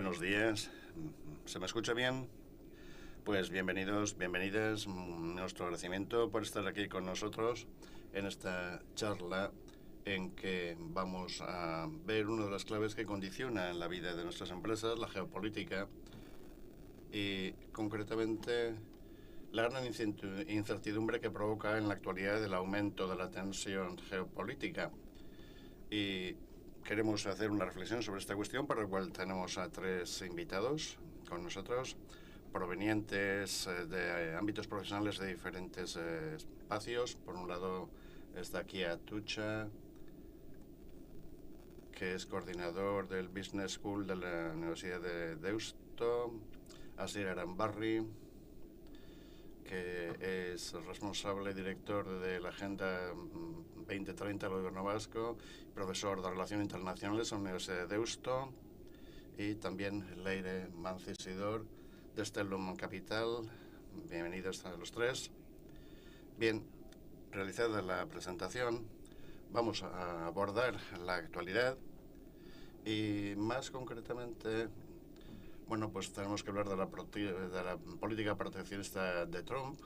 Buenos días. ¿Se me escucha bien? Pues bienvenidos, bienvenidas. Nuestro agradecimiento por estar aquí con nosotros en esta charla en que vamos a ver una de las claves que condiciona la vida de nuestras empresas, la geopolítica, y concretamente la gran incertidumbre que provoca en la actualidad el aumento de la tensión geopolítica. Y queremos hacer una reflexión sobre esta cuestión, para la cual tenemos a tres invitados con nosotros, provenientes de ámbitos profesionales de diferentes espacios. Por un lado está aquí Atucha, que es coordinador del Business School de la Universidad de Deusto, Asier Arambarri, que es responsable director de la Agenda 2030 del Gobierno Vasco, profesor de Relaciones Internacionales en la Universidad de Deusto, y también Leire Mancisidor de Stellum Capital. Bienvenidos a los tres. Bien, realizada la presentación, vamos a abordar la actualidad y más concretamente, bueno, pues tenemos que hablar de la política proteccionista de Trump.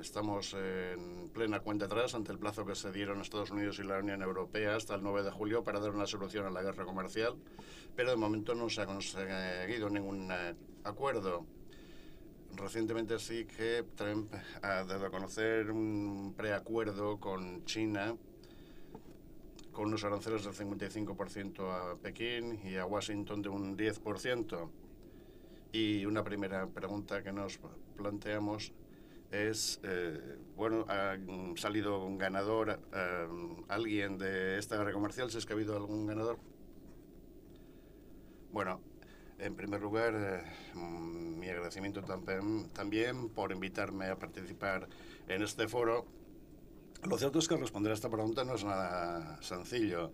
Estamos en plena cuenta atrás ante el plazo que se dieron Estados Unidos y la Unión Europea hasta el 9 de julio para dar una solución a la guerra comercial, pero de momento no se ha conseguido ningún acuerdo. Recientemente sí que Trump ha dado a conocer un preacuerdo con China, con unos aranceles del 55% a Pekín y a Washington de un 10%. Y una primera pregunta que nos planteamos es, bueno, ha salido un ganador, alguien de esta guerra comercial, si es que ha habido algún ganador. Bueno, en primer lugar, mi agradecimiento también por invitarme a participar en este foro. Lo cierto es que responder a esta pregunta no es nada sencillo,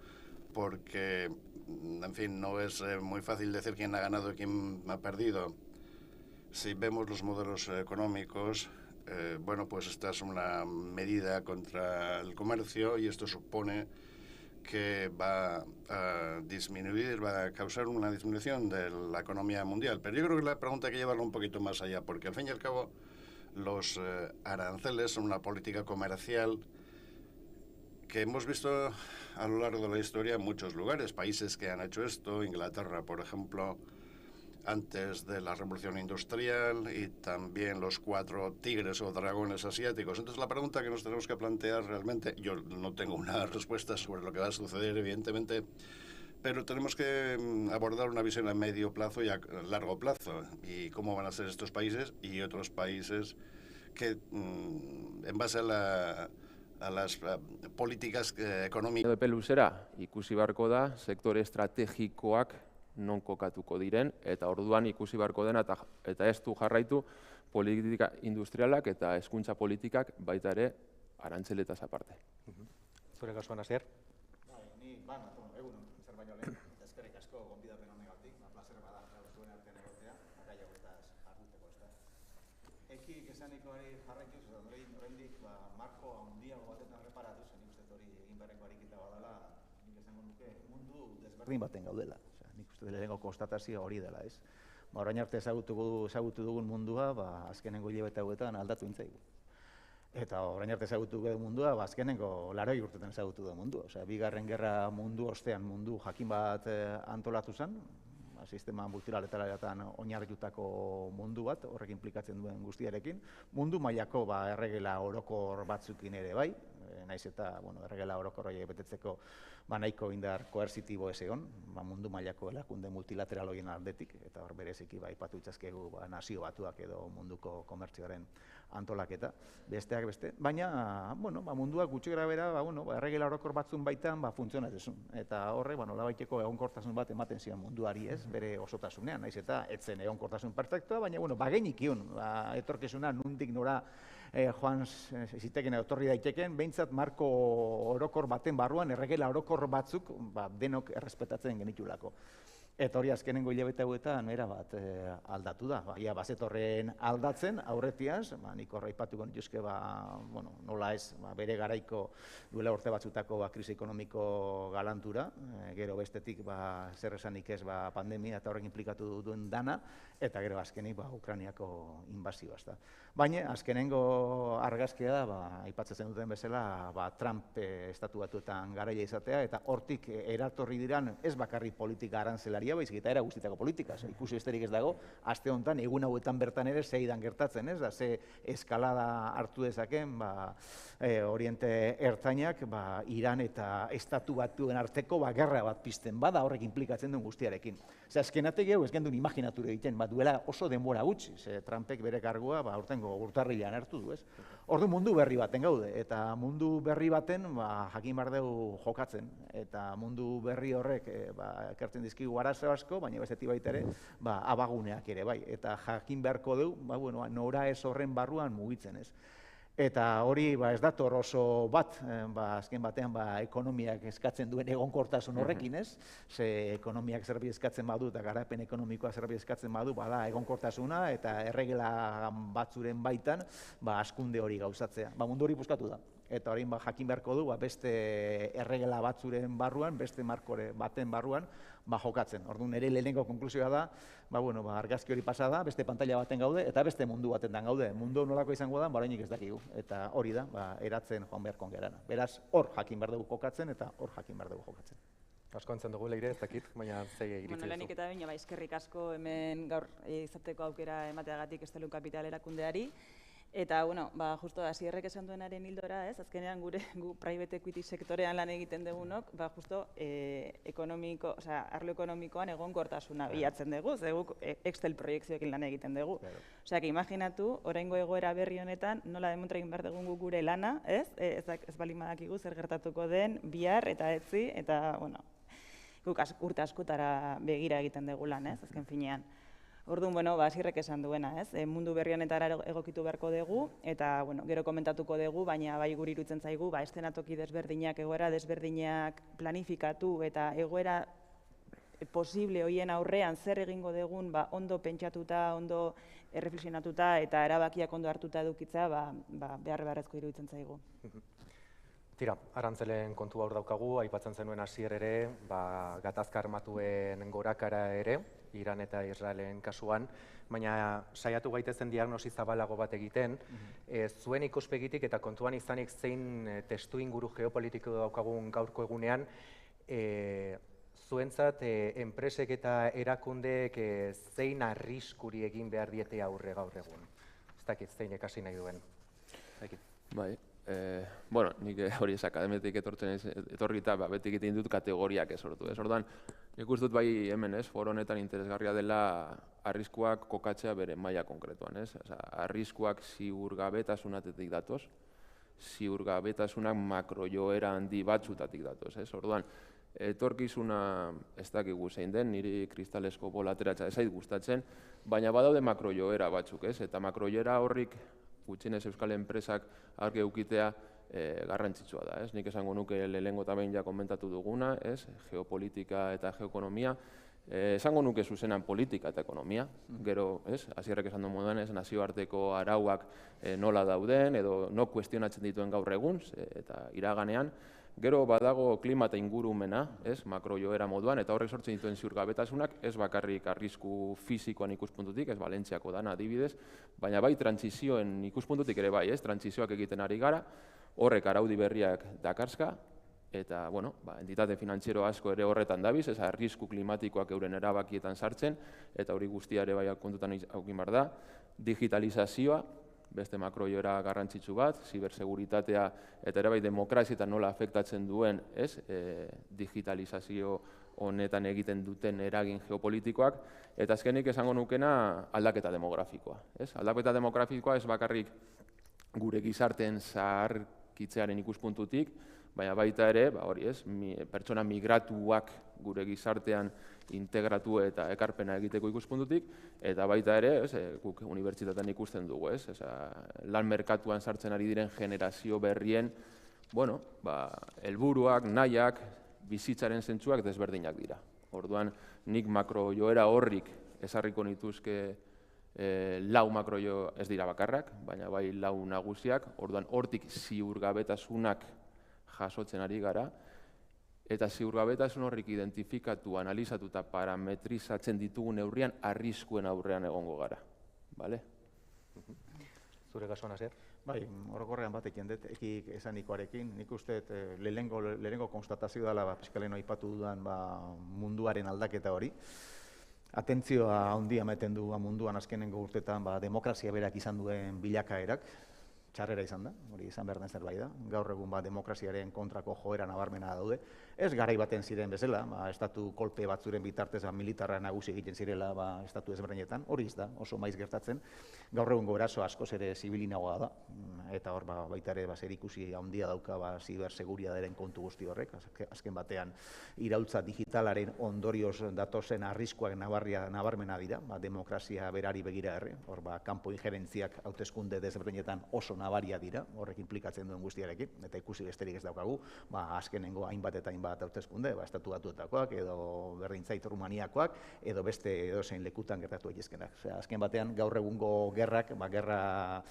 porque, en fin, no es muy fácil decir quién ha ganado y quién ha perdido. Si vemos los modelos económicos, bueno, pues esta es una medida contra el comercio y esto supone que va a disminuir, va a causar una disminución de la economía mundial. Pero yo creo que la pregunta hay que llevarla un poquito más allá, porque al fin y al cabo los aranceles son una política comercial que hemos visto a lo largo de la historia en muchos lugares, países que han hecho esto, Inglaterra, por ejemplo, antes de la revolución industrial, y también los 4 tigres o dragones asiáticos. Entonces la pregunta que nos tenemos que plantear realmente, yo no tengo una respuesta sobre lo que va a suceder, evidentemente, pero tenemos que abordar una visión a medio plazo y a largo plazo, y cómo van a ser estos países y otros países que, en base a las políticas económicas. Epe luzera ikusi beharko da sektore estrategikoak non kokatuko diren, eta orduan ikusi beharko dena eta ez du jarraitu politika industrialak eta hezkuntza politikak baita ere arantzeletaz aparte. Zure kasuan Asier? Ni egunon, zer baino lehen, eta eskerrik asko gonbidapen honegatik, plazer bada zuen artean egotea, gai hauetaz jarduteko, ezta. Ekik esanikoari jarraituz, oraindik marko handiago batetan erreparatuz, nik uste hori egin beharreko ariketa badala, nik esango nuke mundu desberdin baten gaudela. Nik uste lehenengo konstatazio hori dela, ez? Orain arte ezagutu dugun mundua, azkenengo hilabete hauetan aldatu intzaigu. Eta orain arte ezagutu dugun mundua, azkenengo 80 urtetan ezagutu dugun mundua. Bigarren gerra mundu ostean mundu jakin bat antolatu zen, sistema multilateraletan oinarritutako mundu bat, horrek inplikatzen duen guztiarekin. Mundu mailako erregela orokor batzukin ere bai, naiz eta erregela orokor horiek betetzeko nahiko indar koerzitibo ez egon, mundu mailako erakunde multilateral horien aldetik, eta hor bereziki aipatu itzazkegu nazio batuak edo munduko komertzioaren antolaketa, besteak beste. Baina, munduak gutxi grabera, erregela orokor batzun baitan funtzionatzen. Eta horre, labaiteko egonkortasun bat ematen zion munduari ez, bere osotasunean, naiz eta etzen egonkortasun perfektua, baina, bagainik iun, etorkizuna nundik nora joan ziteken etorri daiteken, behintzat marko orokor baten barruan erregela orokor batzuk denok errespetatzen genitulako. Eta hori azkenengo hilabete hauetan erabat aldatu da. Ia bazetorren aldatzen aurretiaz, nik horra aipatuko nituzke nola ez bere garaiko duela urte batzutako krisi ekonomiko galantura, gero bestetik zer esanik ez pandemia eta horrek inplikatu duen dana, eta gero azkenik Ukrainiako inbazioa. Baina azkenengo argazkia da, aipatzen duten bezala, Trump estatu batuetan garaia izatea, eta hortik eratorri diran ez bakarri politika arantzelaria, baizik eta era guztietako politika. Ikusi besterik ez dago, aste honetan, egun hauetan bertan ere zeidan gertatzen, ez da, ze eskalada hartu dezaken, Oriente Ertzainak, Iran eta estatu batuen arteko gerra bat pizten bada horrek implikatzen duen guztiarekin. Azkenatek geu ez gendun imaginature egiten, duela oso denbora gutxi, Trumpek bere kargua aurtengo urtarrilean hartu du, ez? Ordu mundu berri baten gaude, eta mundu berri baten jakin behar dugu jokatzen, eta mundu berri horrek ekartzen dizkigu arazo asko, baina bestetik baita ere, abaguneak ere bai, eta jakin beharko dugu, nora ez horren barruan mugitzen, ez? Eta hori ez dator oso bat, azken batean ekonomiak eskatzen duen egonkortasun horrekin, ez? Ze ekonomiak zerbait eskatzen badu eta garapen ekonomikoa zerbait eskatzen badu, bada egonkortasuna eta erregela batzuren baitan hazkunde hori gauzatzea. Mundu hori puskatu da. Eta hori jakin beharko du beste erregela batzuren barruan, beste markore baten barruan jokatzen. Orduan nire lehenengo konklusioa da, argazki hori pasa da, beste pantalla baten gaude eta beste mundu baten gaude. Mundu nolako izango da, oraindik ez dakigu. Eta hori da, eratzen joan beharko gerana. Beraz, hor jakin behar dugu jokatzen eta hor jakin behar dugu jokatzen. Asko entzun dugu, Leire, ez dakit, baina zei iritzi duzu. Lehenik eta baina eskerrik asko hemen gaur izateko aukera emateagatik Estelun Kapital erakundeari. Eta, justo hasierrek esan duenaren hildora, ez? Azkenean gu private equity sektorean lan egiten dugunok, justo arlo ekonomikoan egonkortasuna bilatzen dugu, ze guk Excel proiektzioekin lan egiten dugu. Osea, imaginatu, oraingo egoera berri honetan, nola demontra egin behar dugun gure lana, ez? Ez baldin badakigu zer gertatuko den, bihar eta etzi, eta, guk urte askotara begira egiten dugu lan, ez? Azken finean. Orduan, hasierrek esan duena, ez? Mundu berri honetara egokitu beharko dugu, eta, gero komentatuko dugu, baina bai guri iruditzen zaigu, eszenatoki desberdinak, egoera desberdinak planifikatu, eta egoera posible hoien aurrean zer egingo dugun, ondo pentsatuta, ondo erreflexionatuta, eta erabakiak ondo hartuta edukitza, beharrezko iruditzen zaigu. Tira, arantzelen kontu hor daukagu, aipatzen zenuen hasier ere, gatazka armatuen gorakara ere, Iran eta Israelen kasuan, baina saiatu gaitezen diagnosi zabalago bat egiten, zuen ikuspegitik eta kontuan izanik zein testu inguru geopolitiko daukagun gaurko egunean, zuentzat enpresek eta erakundeek zein arriskuri egin behar diete aurre gaur egun? Ez dakit, zein ekasi nahi duen. Bai. Nik hori ez akademetik etorri eta beti egiten dut kategoriak sortu. Orduan, nik uste dut bai hemen, foro honetan interesgarria dela arriskuak kokatzea bere maila konkretuan. Arriskuak ziurgabetasunatetik datoz, ziurgabetasunak makrojoera handi batzutatik datoz. Orduan, etorkizuna ez dakigu zein den, niri kristalesko bola ateratzea ez zait gustatzen, baina badaude makrojoera batzuk, eta makrojoera horrik gutxienez euskal enpresak argi eukitea garrantzitsua da. Nik esango nuke lehengo eta behin ja komentatu duguna, geopolitika eta geoekonomia, esango nuke zuzenan politika eta ekonomia, gero, hasierrek esan duen moduan, nazioarteko arauak nola dauden edo no kuestionatzen dituen gaur egun eta iraganean, gero badago klima eta ingurumena, makrojoera moduan, eta horrek sortzen dituen ziurgabetasunak, ez bakarrik arrisku fisikoan ikuspuntutik, ez Valentziako dana adibidez, baina bai trantsizioen ikuspuntutik ere bai, trantsizioak egiten ari gara, horrek araudi berriak dakarska, eta, entitate finantziero asko ere horretan dabiz, ez arrisku klimatikoak euren erabakietan sartzen, eta hori guztia ere bai kontutan haukin behar da, digitalizazioa, beste makrojoera garrantzitsu bat, ziberseguritatea eta ere bai demokrazietan nola afektatzen duen, digitalizazio honetan egiten duten eragin geopolitikoak, eta azkenik esango nukena aldaketa demografikoa. Aldaketa demografikoa ez bakarrik gure gizarteen zaharkitzearen ikuspuntutik, baina baita ere, pertsona migratuak gure gizartean integratu eta ekarpena egiteko ikuspuntutik, eta baita ere, guk unibertsitatean ikusten dugu, lan merkatuan sartzen ari diren generazio berrien, helburuak, nahiak, bizitzaren zentzuak desberdinak dira. Orduan, nik makro joera horrik ezarriko nituzke 4 makro jo ez dira bakarrak, baina bai 4 nagusiak, orduan hortik ziurgabetasunak jasotzen ari gara, eta ziurgabetasun horrik identifikatu, analizatu eta parametrizatzen ditugun neurrian arriskuen aurrean egongo gara. Bale? Zure kasuan, Asier? Bai, orokorrean bat egin dut, ekik esanikoarekin. Nik uste lehenengo konstatazio dela fiskaleno aipatu dudan munduaren aldaketa hori. Atentzioa handia ematen du munduan azkenengo urtetan demokrazia berak izan duen bilakaerak. Txarrera izan da, hori izan behar den zerbait da. Gaur egun demokraziaren kontrako joera nabarmena daude. Ez garai baten ziren bezala, estatu kolpe batzuren bitartez militarra nagusi egiten zirela estatu ezberdinetan, hori ez da, oso maiz gertatzen. Gaur egun eraso askoz ere zibilinagoa da, eta hor baita ere zerikusi handia dauka ziberseguriadaren kontu guzti horrek. Azken batean iraultza digitalaren ondorioz datozen arriskuak nabarmena dira, demokrazia berari begira herri, hor kanpo injerentziak hauteskunde desberdinetan oso nabaria dira, horrek implikatzen duen guztiarekin, eta ikusi besterik ez daukagu, azkenengo hainbat eta hainbat hauteskunde, estatu batuetakoak, edo berdintzait Rumaniakoak, edo beste edozein lekutan gertatu egizkenak. Azken batean, gaur egungo gerrak, gerra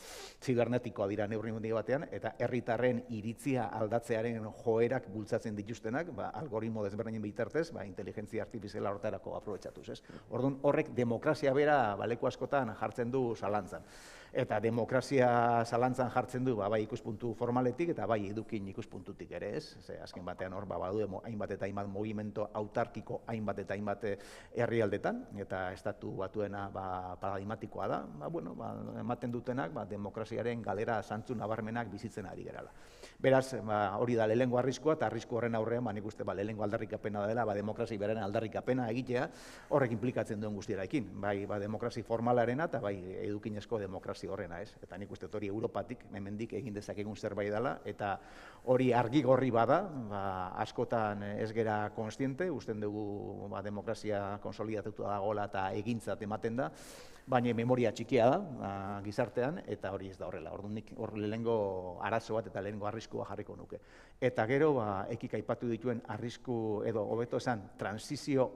zibernetikoa dira neurri mundik batean, eta herritarren iritzia aldatzearen joerak bultzatzen dituztenak, algoritmo desberdinen bitartez, inteligentzia artifiziala horretarako aprobetxatuz. Orduan, horrek demokrazia bera leku askotan jartzen du zalantzan. Eta demokrazia zalantzan jartzen du bai ikuspuntu formaletik eta bai edukin ikuspuntutik ere ez. Azken batean hor badu hainbat eta hainbat movimento autarkiko hainbat eta hainbat herrialdetan, eta estatu batuena paradigmatikoa da, ematen dutenak demokraziaren galera zantzu nabarmenak bizitzen ari gerala. Beraz, hori da lehenengo arriskua, eta arrisku horren aurrean, nik uste lehenengo aldarrikapena dela, demokrazi beraren aldarrikapena egitea, horrek implikatzen duen guztiarekin. Bai, demokrazi formalarena eta bai edukinezko demokrazi horrena, ez? Eta nik uste hori Europatik, hemendik egin dezakegun zerbait dela, eta hori argi gorri bada, askotan ez gera konstiente, usten dugu demokrazia konsolidatuta dagoela eta egintzat ematen da, baina memoria txikia da gizartean, eta hori ez da horrela. Orduan nik hor lehenengo arazo bat eta lehenengo arriskua jarriko nuke. Eta gero, ekik aipatu dituen arrisku, edo hobeto esan, transizio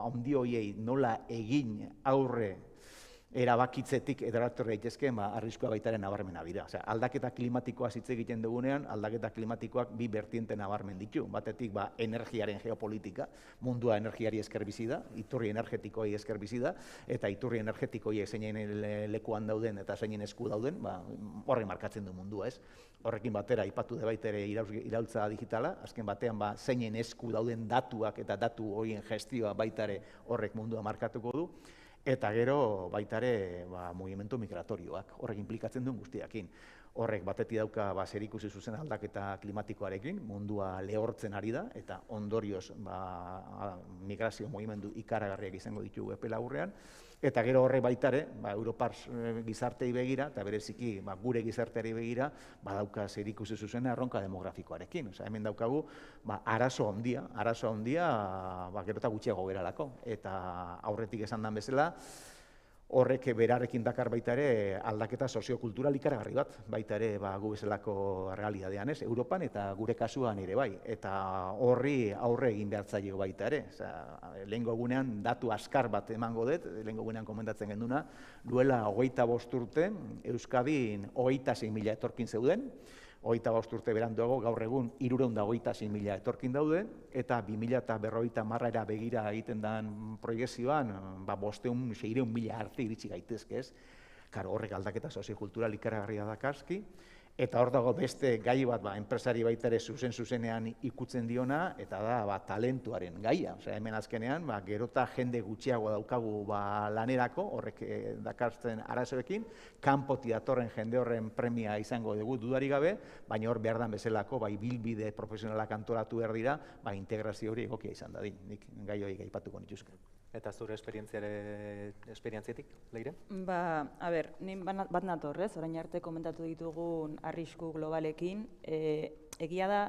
handi horiei nola egin aurre erabakitzetik edatorra daitezke arriskua baitaren nabarmena dira. Aldaketa klimatikoa hitz egiten dugunean, aldaketa klimatikoak bi bertiente nabarmen ditu. Batetik energiaren geopolitika, mundua energiari esker bizi da, iturri energetikoei esker bizi da, eta iturri energetikoei zeinen lekuan dauden eta zeinen esku dauden, horrek markatzen du mundua, ez? Horrekin batera aipatu da baita ere iraultza digitala, azken batean zeinen esku dauden datuak eta datu horien gestioa baita ere horrek mundua markatuko du. Eta gero baita ere mugimendu migratorioak, horrek implikatzen duen guztiakin. Horrek batetik dauka zerikusi zuzen aldaketa klimatikoarekin, mundua lehortzen ari da, eta ondorioz migrazio mugimendu ikaragarriak izango ditugu epe laburrean. Eta gero horrek baita ere, Europar gizartei begira, eta bereziki gure gizarteari begira, dauka zerikusi zuzen erronka demografikoarekin. Hemen daukagu arazo handia gero eta gutxiago geralako. Eta aurretik esan den bezala, horrek berarekin dakar baita ere aldaketa soziokultural ikaragarri bat, baita ere gu bezalako realidadean ez, Europan eta gure kasuan ere bai, eta horri aurre egin behar zaio baita ere. Lehengo egunean datu askar bat emango dut, lehengo egunean komentatzen genduna, duela 25 urte, Euskadin 26.000 etorkin zeuden, 25 urte beranduago gaur egun 326.000 etorkin daude, eta 2050 begira egiten den proiekzioan 500.000 arte iritsi gaitezke ez. Horrek aldaketa soziokultural ikaragarria dakarski, eta hor dago beste gai bat enpresari baita ere zuzenean ikutzen diona, eta da talentuaren gaia. Hemen azkenean, gerota jende gutxiago daukagu lanerako, horrek dakartzen arazoekin, kanpotik datorren jende horren premia izango dugu dudarik gabe, baina hor behar dan bezalako, bilbide profesionalak antolatu behar dira, integrazio hori egokia izan dadin. Nik gai hori gaipatuko nituzke. Eta zure esperientziatik, Leire? Nin bat natorrez, orain arte komentatu ditugun arrisku globalekin. Egia da,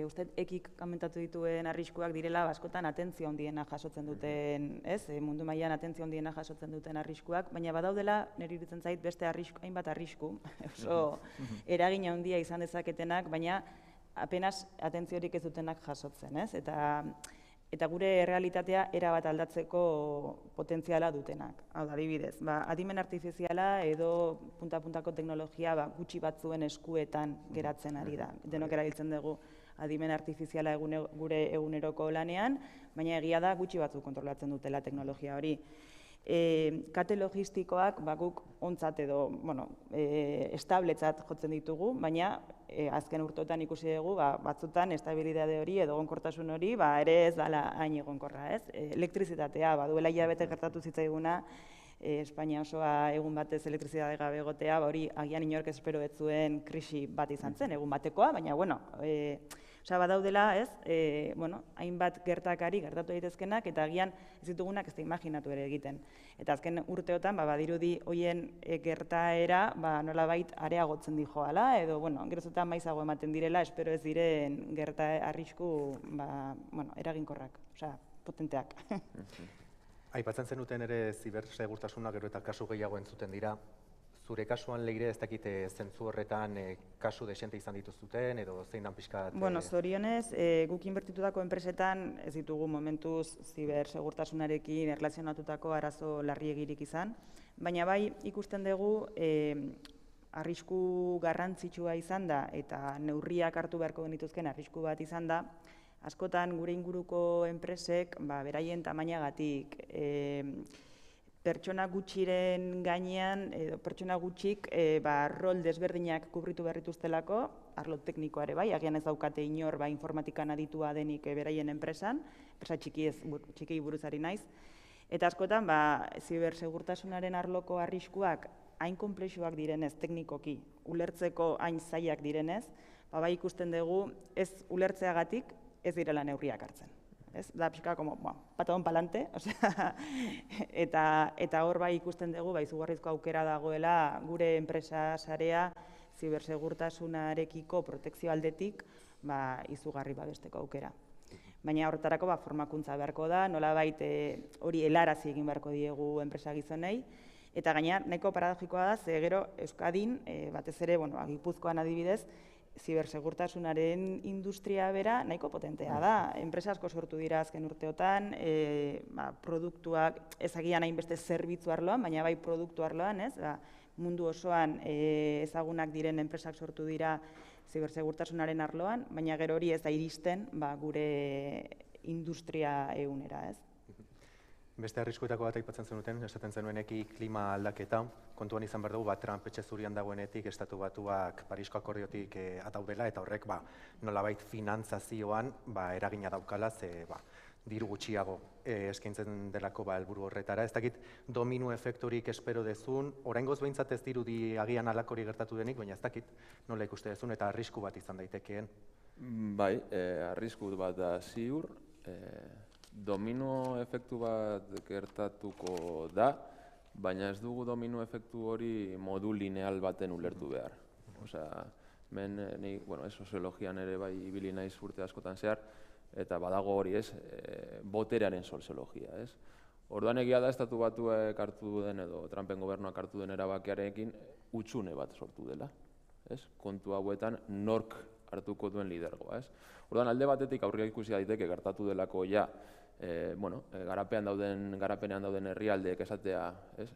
uste ekik komentatu dituen arriskuak direla askotan atentzio handiena jasotzen duten, mundu mailan atentzio handiena jasotzen duten arriskuak, baina badaudela, niri iruditzen zait, beste hainbat arrisku, oso eragin handia izan dezaketenak, baina apenas atentziorik ez dutenak jasotzen, eta eta gure realitatea erabat aldatzeko potentziala dutenak. Hau da, adibidez, adimen artifiziala edo punta-puntako teknologia gutxi batzuen eskuetan geratzen ari da. Denok erabiltzen dugu adimen artifiziala gure eguneroko lanean, baina egia da gutxi batzuk kontrolatzen dutela teknologia hori. Kate logistikoak guk ontzat edo establetzat jotzen ditugu, baina azken urteotan ikusi dugu batzutan estabilitate hori edo egonkortasun hori ere ez dela hain egonkorra, ez? Elektrizitatea, duela hilabete gertatu zitzaiguna, Espainia osoa egun batez elektrizitate gabe egotea, hori agian inork espero ez zuen krisi bat izan zen, egun batekoa, baina badaudela, ez, hainbat gertakari gertatu daitezkenak eta agian ez ditugunak ez da imaginatu ere egiten. Eta azken urteotan, badirudi hoien gertaera nolabait areagotzen dijoala, edo, gerozetan maizago ematen direla, espero ez diren arrisku eraginkorrak, potenteak. Aipatzen zenuten ere zibersegurtasuna gero eta kasu gehiago entzuten dira. Zure kasuan Leire ez dakite zentzu horretan kasu desente izan dituzuten edo zein dan pixkat? Zorionez, guk inbertitutako enpresetan ez ditugu momentuz zibersegurtasunarekin erlazionatutako arazo larriegirik izan, baina bai ikusten dugu arrisku garrantzitsua izan da eta neurriak hartu beharko genituzken arrisku bat izan da, askotan gure inguruko enpresek beraien tamainagatik, pertsona gutxiren gainean, pertsona gutxik rol desberdinak kubritu berrituztelako, arlo teknikoare bai, agian ez daukate inor informatikan aditua denik beraien enpresan, enpresa txiki buruzari naiz, eta askotan zibersegurtasunaren arloko arriskuak hain konplexuak direnez teknikoki, ulertzeko hain zailak direnez, bai ikusten dugu ez ulertzeagatik ez direla neurriak hartzen. Da pixka, patadon palante, eta hor bai ikusten dugu, izugarrizko aukera dagoela gure enpresa sarea zibersegurtasunarekiko protekzio aldetik izugarri babesteko aukera. Baina horretarako formakuntza beharko da, nolabait hori helarazi egin beharko diegu enpresa gizonei, eta gaina nahiko paradogikoa da, ze gero Euskadin, batez ere, Gipuzkoan adibidez, zibersegurtasunaren industria bera nahiko potentea da. Enpresa asko sortu dira azken urteotan, produktuak ezagian hainbeste zerbitzu arloan, baina bai produktu arloan, mundu osoan ezagunak diren enpresak sortu dira zibersegurtasunaren arloan, baina gero hori ez da iristen gure industria ehunera, ez? Beste arriskuetako bat aipatzen zenuten, esaten zenueneki klima aldaketa, kontuan izan behar dugu, Trump etxe zurian dagoenetik, Estatu Batuak Parisko akordiotik ataudela, eta horrek nolabait finantzazioan eragina daukala, ze diru gutxiago eskaintzen delako helburu horretara. Ez dakit domino efekturik espero dezun, oraingoz behintzat ez dirudi agian alakori gertatu denik, baina ez dakit nola ikuste dezun eta arrisku bat izan daitekeen. Bai, arrisku bat da ziur, domino efektu bat gertatuko da, baina ez dugu domino efektu hori modu lineal baten ulertu behar. Soziologian ere bai ibili naiz urte askotan zehar, eta badago hori boterearen soziologia. Orduan egia da Estatu Batuak hartu den edo Trumpen gobernuak hartu den erabakiarekin hutsune bat sortu dela. Kontu hauetan nork hartuko duen lidergoa. Orduan alde batetik aurrera ikusi daiteke gertatu delako garapenean dauden herrialdeek esatea,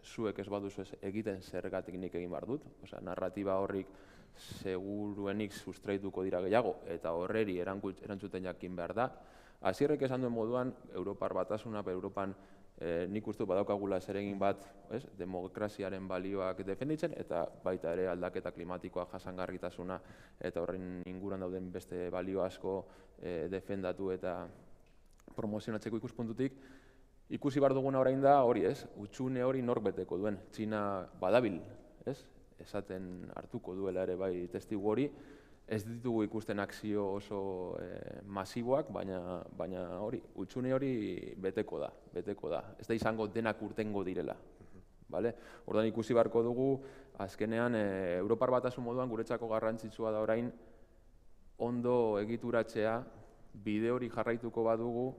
zuek ez baduzu egiten zergatik nik egin behar dut, narratiba horrik seguruenik sustraituko dira gehiago, eta horreri erantzuten jakin behar da. Hasierrek esan duen moduan, Europar Batasuna, Europan nik uste badaukagula zeregin bat demokraziaren balioak defenditzen, eta baita ere aldaketa klimatikoa, jasangarritasuna, eta horren inguruan dauden beste balio asko defendatu eta promozionatzeko ikuspuntutik, ikusi behar duguna orain da hori, hutsune hori nork beteko duen. Txina badabil, esaten hartuko duela ere bai testigu hori, ez ditugu ikusten akzio oso masiboak, baina hori, hutsune hori beteko da. Ez da izango denak urtengo direla. Orduan ikusi beharko dugu, azkenean, Europar Batasun moduan guretzako garrantzitsua da orain, ondo egituratzea, bide hori jarraituko badugu,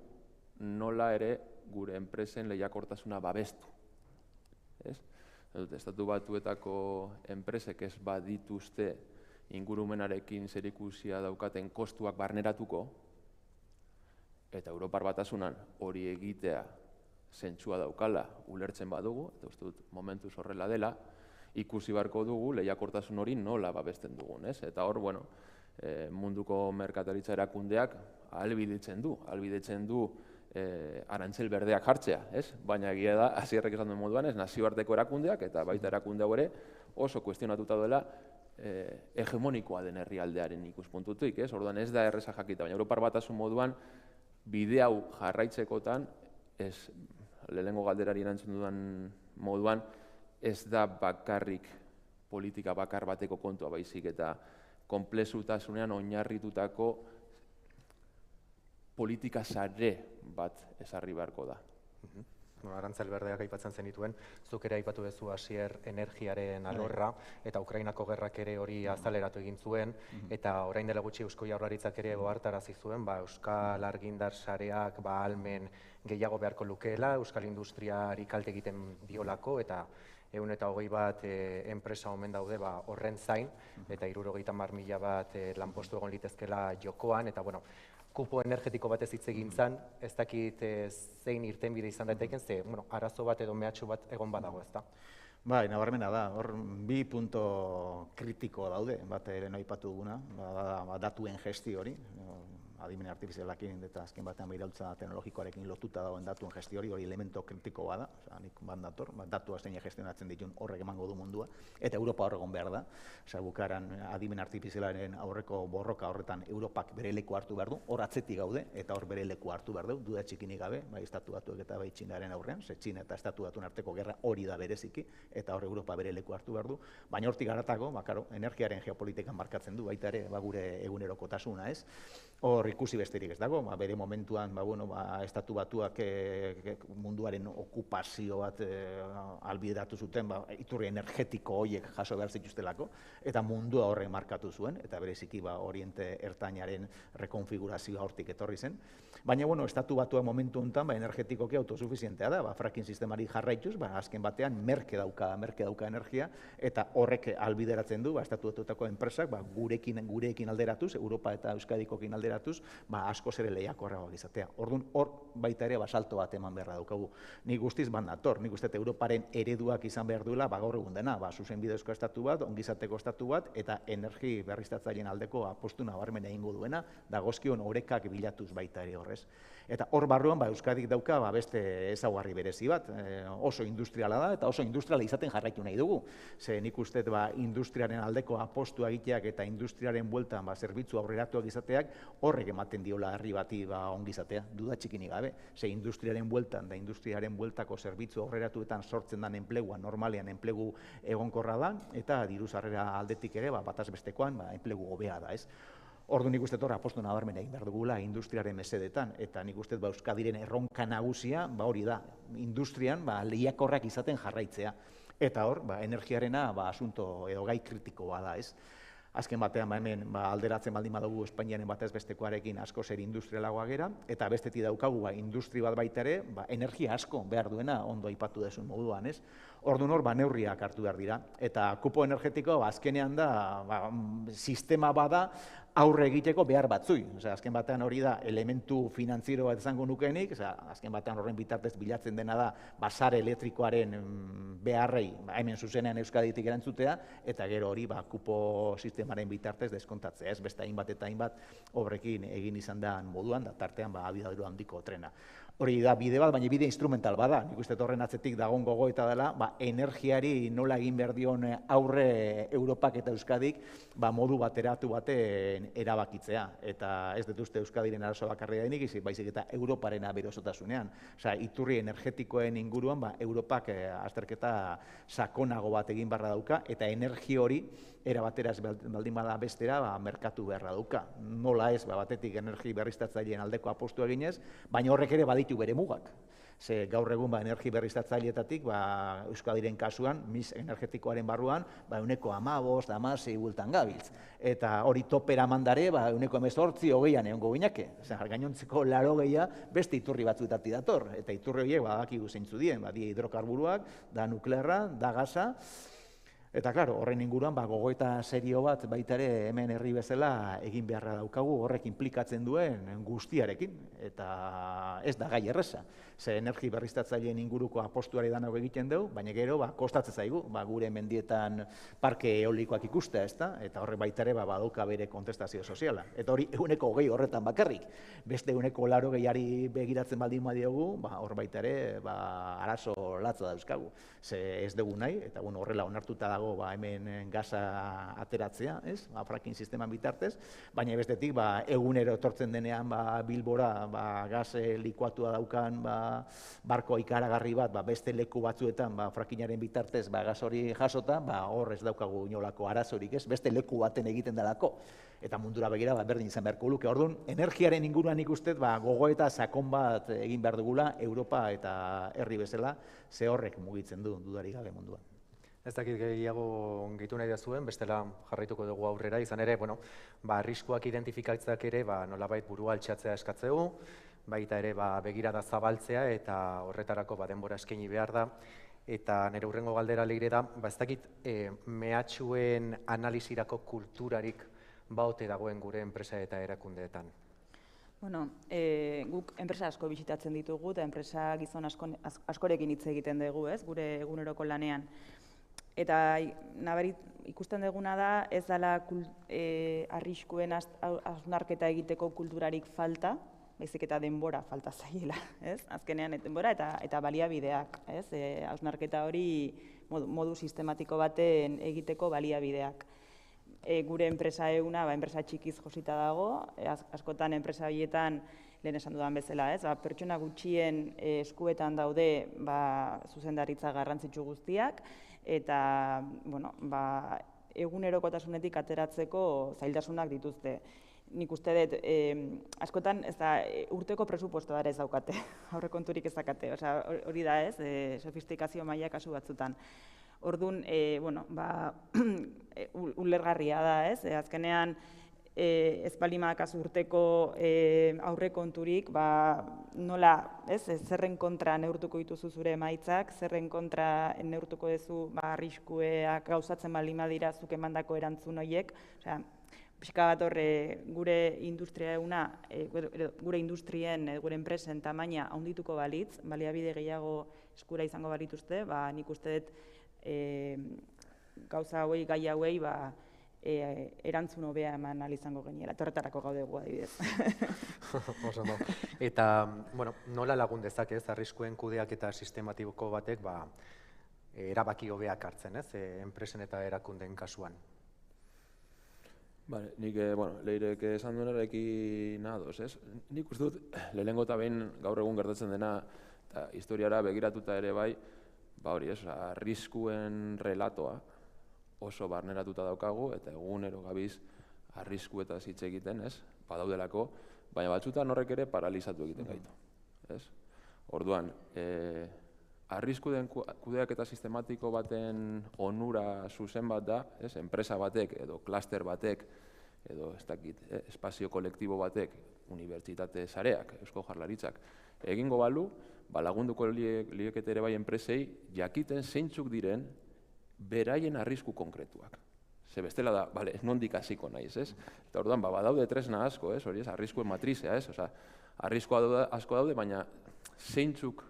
nola ere gure enpresen lehiakortasuna babestu. Estatu Batuetako enpresek ez badituzte ingurumenarekin zerikusia daukaten kostuak barneratuko, eta Europar Batasunan hori egitea zentsua daukala ulertzen badugu, eta uste dut momentuz horrela dela, ikusi beharko dugu lehiakortasun hori nola babesten dugun, ez? Eta hor, bueno, munduko merkataritza erakundeak ahalbidetzen du arantzel berdeak jartzea, ez? Baina egia da, hasierrek esan duen moduan, ez nazioarteko erakundeak eta baita erakunde hau ere oso kuestionatuta duela hegemonikoa den herrialdearen ikuspuntutik, ez? Orduan ez da erreza jakita, baina Europar Batasun moduan bide hau jarraitzekotan, ez lehenengo galderari erantzun dudan moduan, ez da bakarrik politika bakar bateko kontua baizik eta konplexutasunean oinarritutako politika sare bat ezarri beharko da. Arantzel berdeak aipatzen zenituen, zuk ere aipatu duzu Asier energiaren alorra, eta Ukrainako gerrak ere hori azaleratu egin zuen, eta orain dela gutxi Eusko Jaurlaritzak ere ohartarazi zuen, Euskal Argindar sareak ahalmen gehiago beharko lukeela, Euskal Industriari kalte egiten diolako, eta 121 enpresa omen daude horren zain, eta 70.000 bat lanpostu egon litezkela jokoan, eta bueno, kupo energetiko batez hitz egin zan, ez dakit zein irtenbide izan daiteken, ze arazo bat edo mehatxu bat egon badago, ez da? Bai, nabarmena da, hor bi punto kritiko daude, bat ere aipatu duguna, datuen gesti hori, adimen artifizialakin eta azken batean iraultza teknologikoarekin lotuta dagoen datuen gesti hori elemento kritiko bada, nik dator, datua zein gestionatzen ditun horrek emango du mundua, eta Europa hor egon behar da, bukaran adimen artifizialaren aurreko borroka horretan Europak bere leku hartu behar du, hor atzetik gaude, eta hor bere leku hartu behar du, duda txikinik gabe, bai Estatu Batuek eta bai Txinaren aurrean, ze Txina eta Estatu Batuen arteko gerra hori da bereziki, eta hor Europa bere leku hartu behar du, baina hortik haratako, energiaren geopolitikan markatzen du, baita ere, gure egunerokotasuna, ez? Hor ikusi besterik ez dago, bere momentuan Estatu Batuak munduaren okupazio bat albideratu zuten, iturri energetiko horiek jaso behar zituztelako, eta mundua horre markatu zuen, eta bereziki Oriente Ertainaren rekonfigurazioa hortik etorri zen. Baina, Estatu Batuak momentu honetan energetikoki autosufizientea da, fracking sistemari jarraituz, azken batean merke dauka energia, eta horrek albideratzen du, Estatu Batuetako enpresak gurekin alderatuz, Europa eta Euskadikokin alderatuz, askoz ere lehiakorragoak izatea. Orduan, hor baita ere salto bat eman beharra daukagu. Nik guztiz nator, nik uste Europaren ereduak izan behar duela, gaur egun dena, zuzenbidezko estatu bat, ongizateko estatu bat, eta energi berriztatzaileen aldeko apostu nabarmen egingo duena, dagozkion orekak bilatuz baita ere horrez. Eta hor barruan, Euskadik dauka beste ezaugarri berezi bat, oso industriala da, eta oso industriala izaten jarraitu nahi dugu. Ze nik uste industriaren aldeko apostua egiteak eta industriaren bueltan zerbitzu aurreratuak izateak horrek ematen diola herri bati ongizatea, duda txikinik gabe. Ze industriaren bueltan da industriaren bueltako zerbitzu aurreratuetan sortzen den enplegua, normalean enplegu egonkorra da, eta diru sarrera aldetik ere bataz bestekoan enplegu hobea da, ez? Orduan nik uste apostu nabarmen egin behar dugula industriaren mesedetan, eta nik uste Euskadiren erronka nagusia hori da, industrian lehiakorrak izaten jarraitzea. Eta hor, energiarena asunto edo gai kritikoa da, ez? Azken batean hemen alderatzen baldin badugu Espainiaren batez bestekoarekin asko zer industrialagoa gera, eta bestetik daukagu industri bat baita ere, energia asko behar duena ondo aipatu dezun moduan, ez? Orduan hor, neurriak hartu behar dira. Eta kupo energetiko azkenean da sistema bada aurre egiteko behar batzui. Azken batean hori da elementu finantziero bat izango nukeenik, azken batean horren bitartez bilatzen dena da sare elektrikoaren beharrei hemen zuzenean Euskaditik erantzutea, eta gero hori kupo sistemaren bitartez deskontatzea, ez beste hainbat eta hainbat obrekin egin izan da moduan, da tartean abiadura handiko trena. Hori da bide bat, baina bide instrumental bada. Nik uste horren atzetik dagoen gogoeta dela, energiari nola egin behar dion aurre Europak eta Euskadik modu bateratu baten erabakitzea. Eta ez dut uste Euskadiren arazo bakarri denik, baizik eta Europarena bere osotasunean. Iturri energetikoen inguruan Europak azterketa sakonago bat egin beharra dauka, eta energi hori erabateraz baldin bada bestera merkatu beharra dauka. Nola ez, batetik energi berriztatzaileen aldeko apostu eginez, baina horrek ere baditu bere mugak. Ze gaur egun energi berriztatzaileetatik Euskadiren kasuan, mix energetikoaren barruan, 15%, 16% bultan gabiltz. Eta hori topera mandare, 18%, 20% egongo gineke. Gainontzeko 80% beste iturri batzuetatik dator. Eta iturri horiek badakigu zeintzu dien, hidrokarburoak, da nuklearra, da gaza. Eta, klaro, horren inguruan, gogoeta serio bat baita ere hemen herri bezala egin beharra daukagu horrek inplikatzen duen guztiarekin. Eta ez da gai erreza. Ze energi berriztatzaileen inguruko apostuari danak egiten dugu, baina gero kostatzen zaigu gure mendietan parke eolikoak ikustea, ezta? Eta horrek baita ere badauka bere kontestazio soziala. Eta hori 120 horretan bakarrik. Beste 180 begiratzen baldin badiogu, hor baita ere arazo latza dauzkagu. Ze ez dugu nahi, eta horrela onartuta dago hemen gaza ateratzea, fracking sisteman bitartez, baina bestetik egunero etortzen denean Bilbora gaz likuatua daukan barko ikaragarri bat beste leku batzuetan frackingaren bitartez gaz hori jasota, hor ez daukagu inolako arazorik, beste leku baten egiten delako. Eta mundura begira berdin izan beharko luke. Orduan, energiaren inguruan ikusten gogoeta sakon bat egin behar dugula Europa eta herri bezala, ze horrek mugitzen du dudarik gabe munduan. Ez dakit gehiago gehitu nahi da zuen, bestela jarraituko dugu aurrera, izan ere, arriskuak identifikatzeak ere nolabait burua altxatzea eskatzeu, baita ere begirada zabaltzea eta horretarako denbora eskaini behar da. Eta nire hurrengo galdera leire da, ez dakit mehatxuen analizirako kulturarik baote dagoen gure enpresa eta erakundeetan. Guk enpresa asko bisitatzen ditugu eta enpresa gizon askorekin hitz egiten dugu, gure eguneroko lanean. Eta ikusten duguna da, ez dela arriskuen hausnarketa egiteko kulturarik falta, baizik eta denbora falta zaiela, azkenean denbora eta baliabideak, hausnarketa hori modu sistematiko baten egiteko baliabideak. Gure enpresa euna, enpresa txikiz josita dago, askotan enpresa horietan, lehen esan dudan bezala, pertsona gutxien eskuetan daude zuzendaritza garrantzitsu guztiak, eta egunerokotasunetik ateratzeko zailtasunak dituzte. Nik uste dut, askotan urteko presupuestoa ere ez daukate, aurrekonturik ez dakate, hori da sofistikazio maila kasu batzutan. Orduan, ulergarria da, azkenean ez balimakaz urteko aurrekonturik, nola, zerren kontra neurtuko dituzu zure emaitzak, zerren kontra neurtuko duzu arriskuak gauzatzen balimadira zuk emandako erantzun horiek, pixka bat horre gure industria euna, gure industrien, gure enpresen tamaina handituko balitz, baliabide gehiago eskura izango balituzte, nik uste dut gauza hauei, gai hauei, erantzun hobea eman ahal izango geniela, torretarako gaudegu adibidez. Eta, nola lagun dezake arriskuen kudeaketa sistematiko batek erabaki hobeak hartzen, enpresen eta erakundeen kasuan? Nik, Leirek esan duenarekin ados, nik uste dut, lehenengo eta behin gaur egun gertatzen dena, eta historiara begiratuta ere bai, arriskuen relatoa oso barneratuta daukagu, eta egunero gabiz arriskuetaz hitz egiten, badaudelako, baina batzutan horrek ere paralizatu egiten gaitu. Orduan, arriskuen kudeaketa sistematiko baten onura zuzen bat da, enpresa batek edo klaster batek edo espazio kolektibo batek, unibertsitate sareak, Eusko Jaurlaritzak, egingo balu, lagunduko liekete ere bai enpresei jakiten zeintzuk diren beraien arrisku konkretuak. Ze bestela da, nondik hasiko naiz, Eta orduan, badaude tresna asko, hori arriskuen matrizea, Arrisko asko daude, baina zeintzuk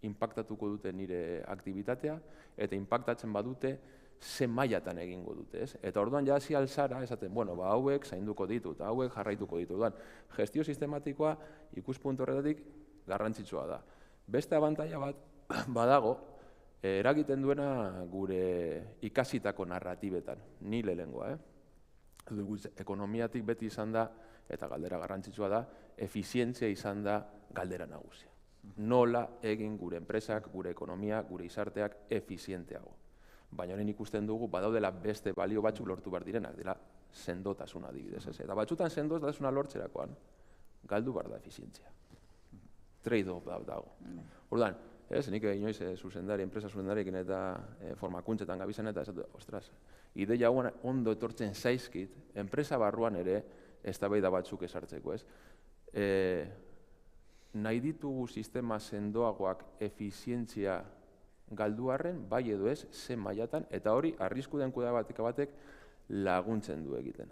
inpaktatuko dute nire aktibitatea, eta inpaktatzen badute ze mailatan egingo dute, Eta orduan hasi alzara, esaten, hauek zainduko ditut, hauek jarraituko ditut. Gestio sistematikoa ikuspuntu horretatik garrantzitsua da. Beste abantaila bat badago, eragiten duena gure ikasitako narratibetan, ni lehengoa. Ekonomiatik beti izan da, eta galdera garrantzitsua da, efizientzia izan da galdera nagusia. Nola egin gure enpresak, gure ekonomia, gure izarteak efizienteago. Baina honen ikusten dugu, badaudela beste balio batzuk lortu behar direnak, dela sendotasuna adibidez. Eta batzutan sendotasuna lortzerakoan, galdu behar da efizientzia. Trade-off dago. Orduan, nik inoiz enpresa zuzendariekin eta formakuntzetan gabizen eta ostras, ideia ondo etortzen zaizkit, enpresa barruan ere eztabaida batzuk esartzeko, nahi ditugu sistema sendoagoak efizientzia galduarren, bai edo ez, zen mailatan, eta hori arrisku den kudeaketa batek laguntzen du egiten.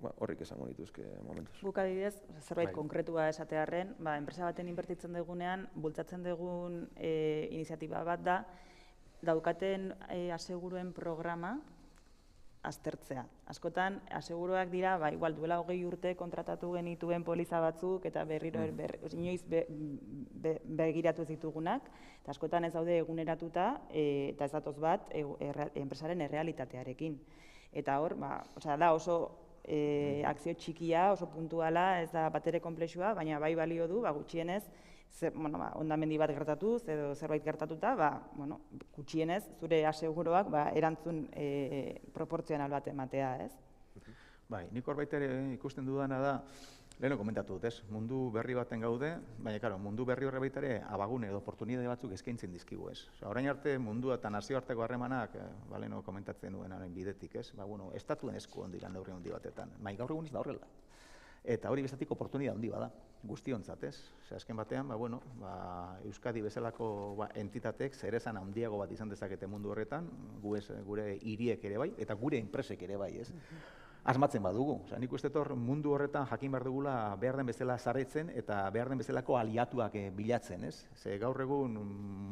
Horrik esango nituzke momentuz. Guk adibidez, zerbait konkretua esatearren, enpresa baten inbertitzen dugunean, bultzatzen dugun iniziatiba bat da, daukaten aseguruen programa aztertzea. Askotan, aseguruak dira, igual duela 20 urte kontratatu genituen poliza batzuk, eta berriro inoiz begiratu ditugunak, eta askotan ez daude eguneratuta, eta ez datoz bat enpresaren errealitatearekin. Eta hor, da oso akzio txikia, oso puntuala, ez da batere konplexua, baina bai balio du, gutxienez, hondamendi bat gertatuz edo zerbait gertatuta, gutxienez zure aseguroak erantzun proportzional bat ematea, ez? Bai, nik horbait ere ikusten dudana da, leheno komentatu dut, ez? Mundu berri baten gaude, baina, mundu berri horre baita ere abagune edo oportunidade batzuk eskaintzen dizkigu, ez? Orain arte mundua eta nazioarteko harremanak, leheno komentatzen duenaren bidetik, ez? Estatuen esku ondila neurri handi batetan, gaur egun ez da horrela. Eta hori bestatik oportunidade handi bada, guztiontzat, ez? Azken batean, Euskadi bezalako entitatek zerezan handiago bat izan dezakete mundu horretan, gure hiriek ere bai, eta gure enpresek ere bai, ez? Asmatzen badugu. Nik uste hor mundu horretan jakin behar dugula behar den bezala sarritzen eta behar den bezalako aliatuak bilatzen, ez? Ze gaur egun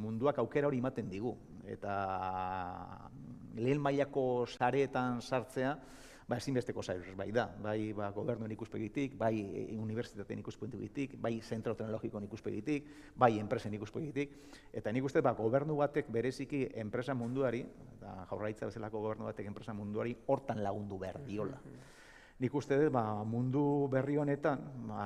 munduak aukera hori ematen digu. Eta lehen mailako sareetan sartzea, ezinbesteko saioz bai da. Bai gobernuen ikuspegitik, bai unibertsitateen ikuspegitik, bai zentro teknologikoen ikuspegitik, bai enpresen ikuspegitik. Eta nik uste gobernu batek bereziki enpresa munduari, Jaurlaritza bezalako gobernu batek enpresa munduari hortan lagundu behar diola. Nik uste dut mundu berri honetan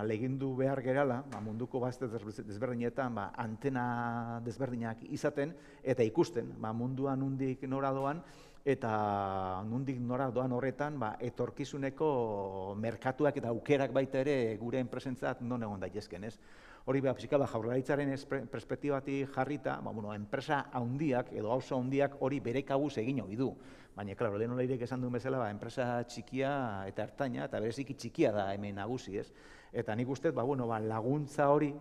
legindu behar gerala, munduko bazte desberdinetan antena desberdinak izaten eta ikusten munduan nondik nora doan, eta nondik nora doan horretan etorkizuneko merkatuak eta aukerak baita ere gure enpresentzat non egon daitezken, ez? Hori pixka Jaurlaritzaren perspektibatik jarrita, enpresa handiak edo auzo handiak hori bere kabuz egin hori du. Baina, klaro, lehen olairek esan duen bezala, enpresa txikia eta ertaina, eta bereziki txikia da hemen nagusi, ez? Eta nik uste, laguntza hori,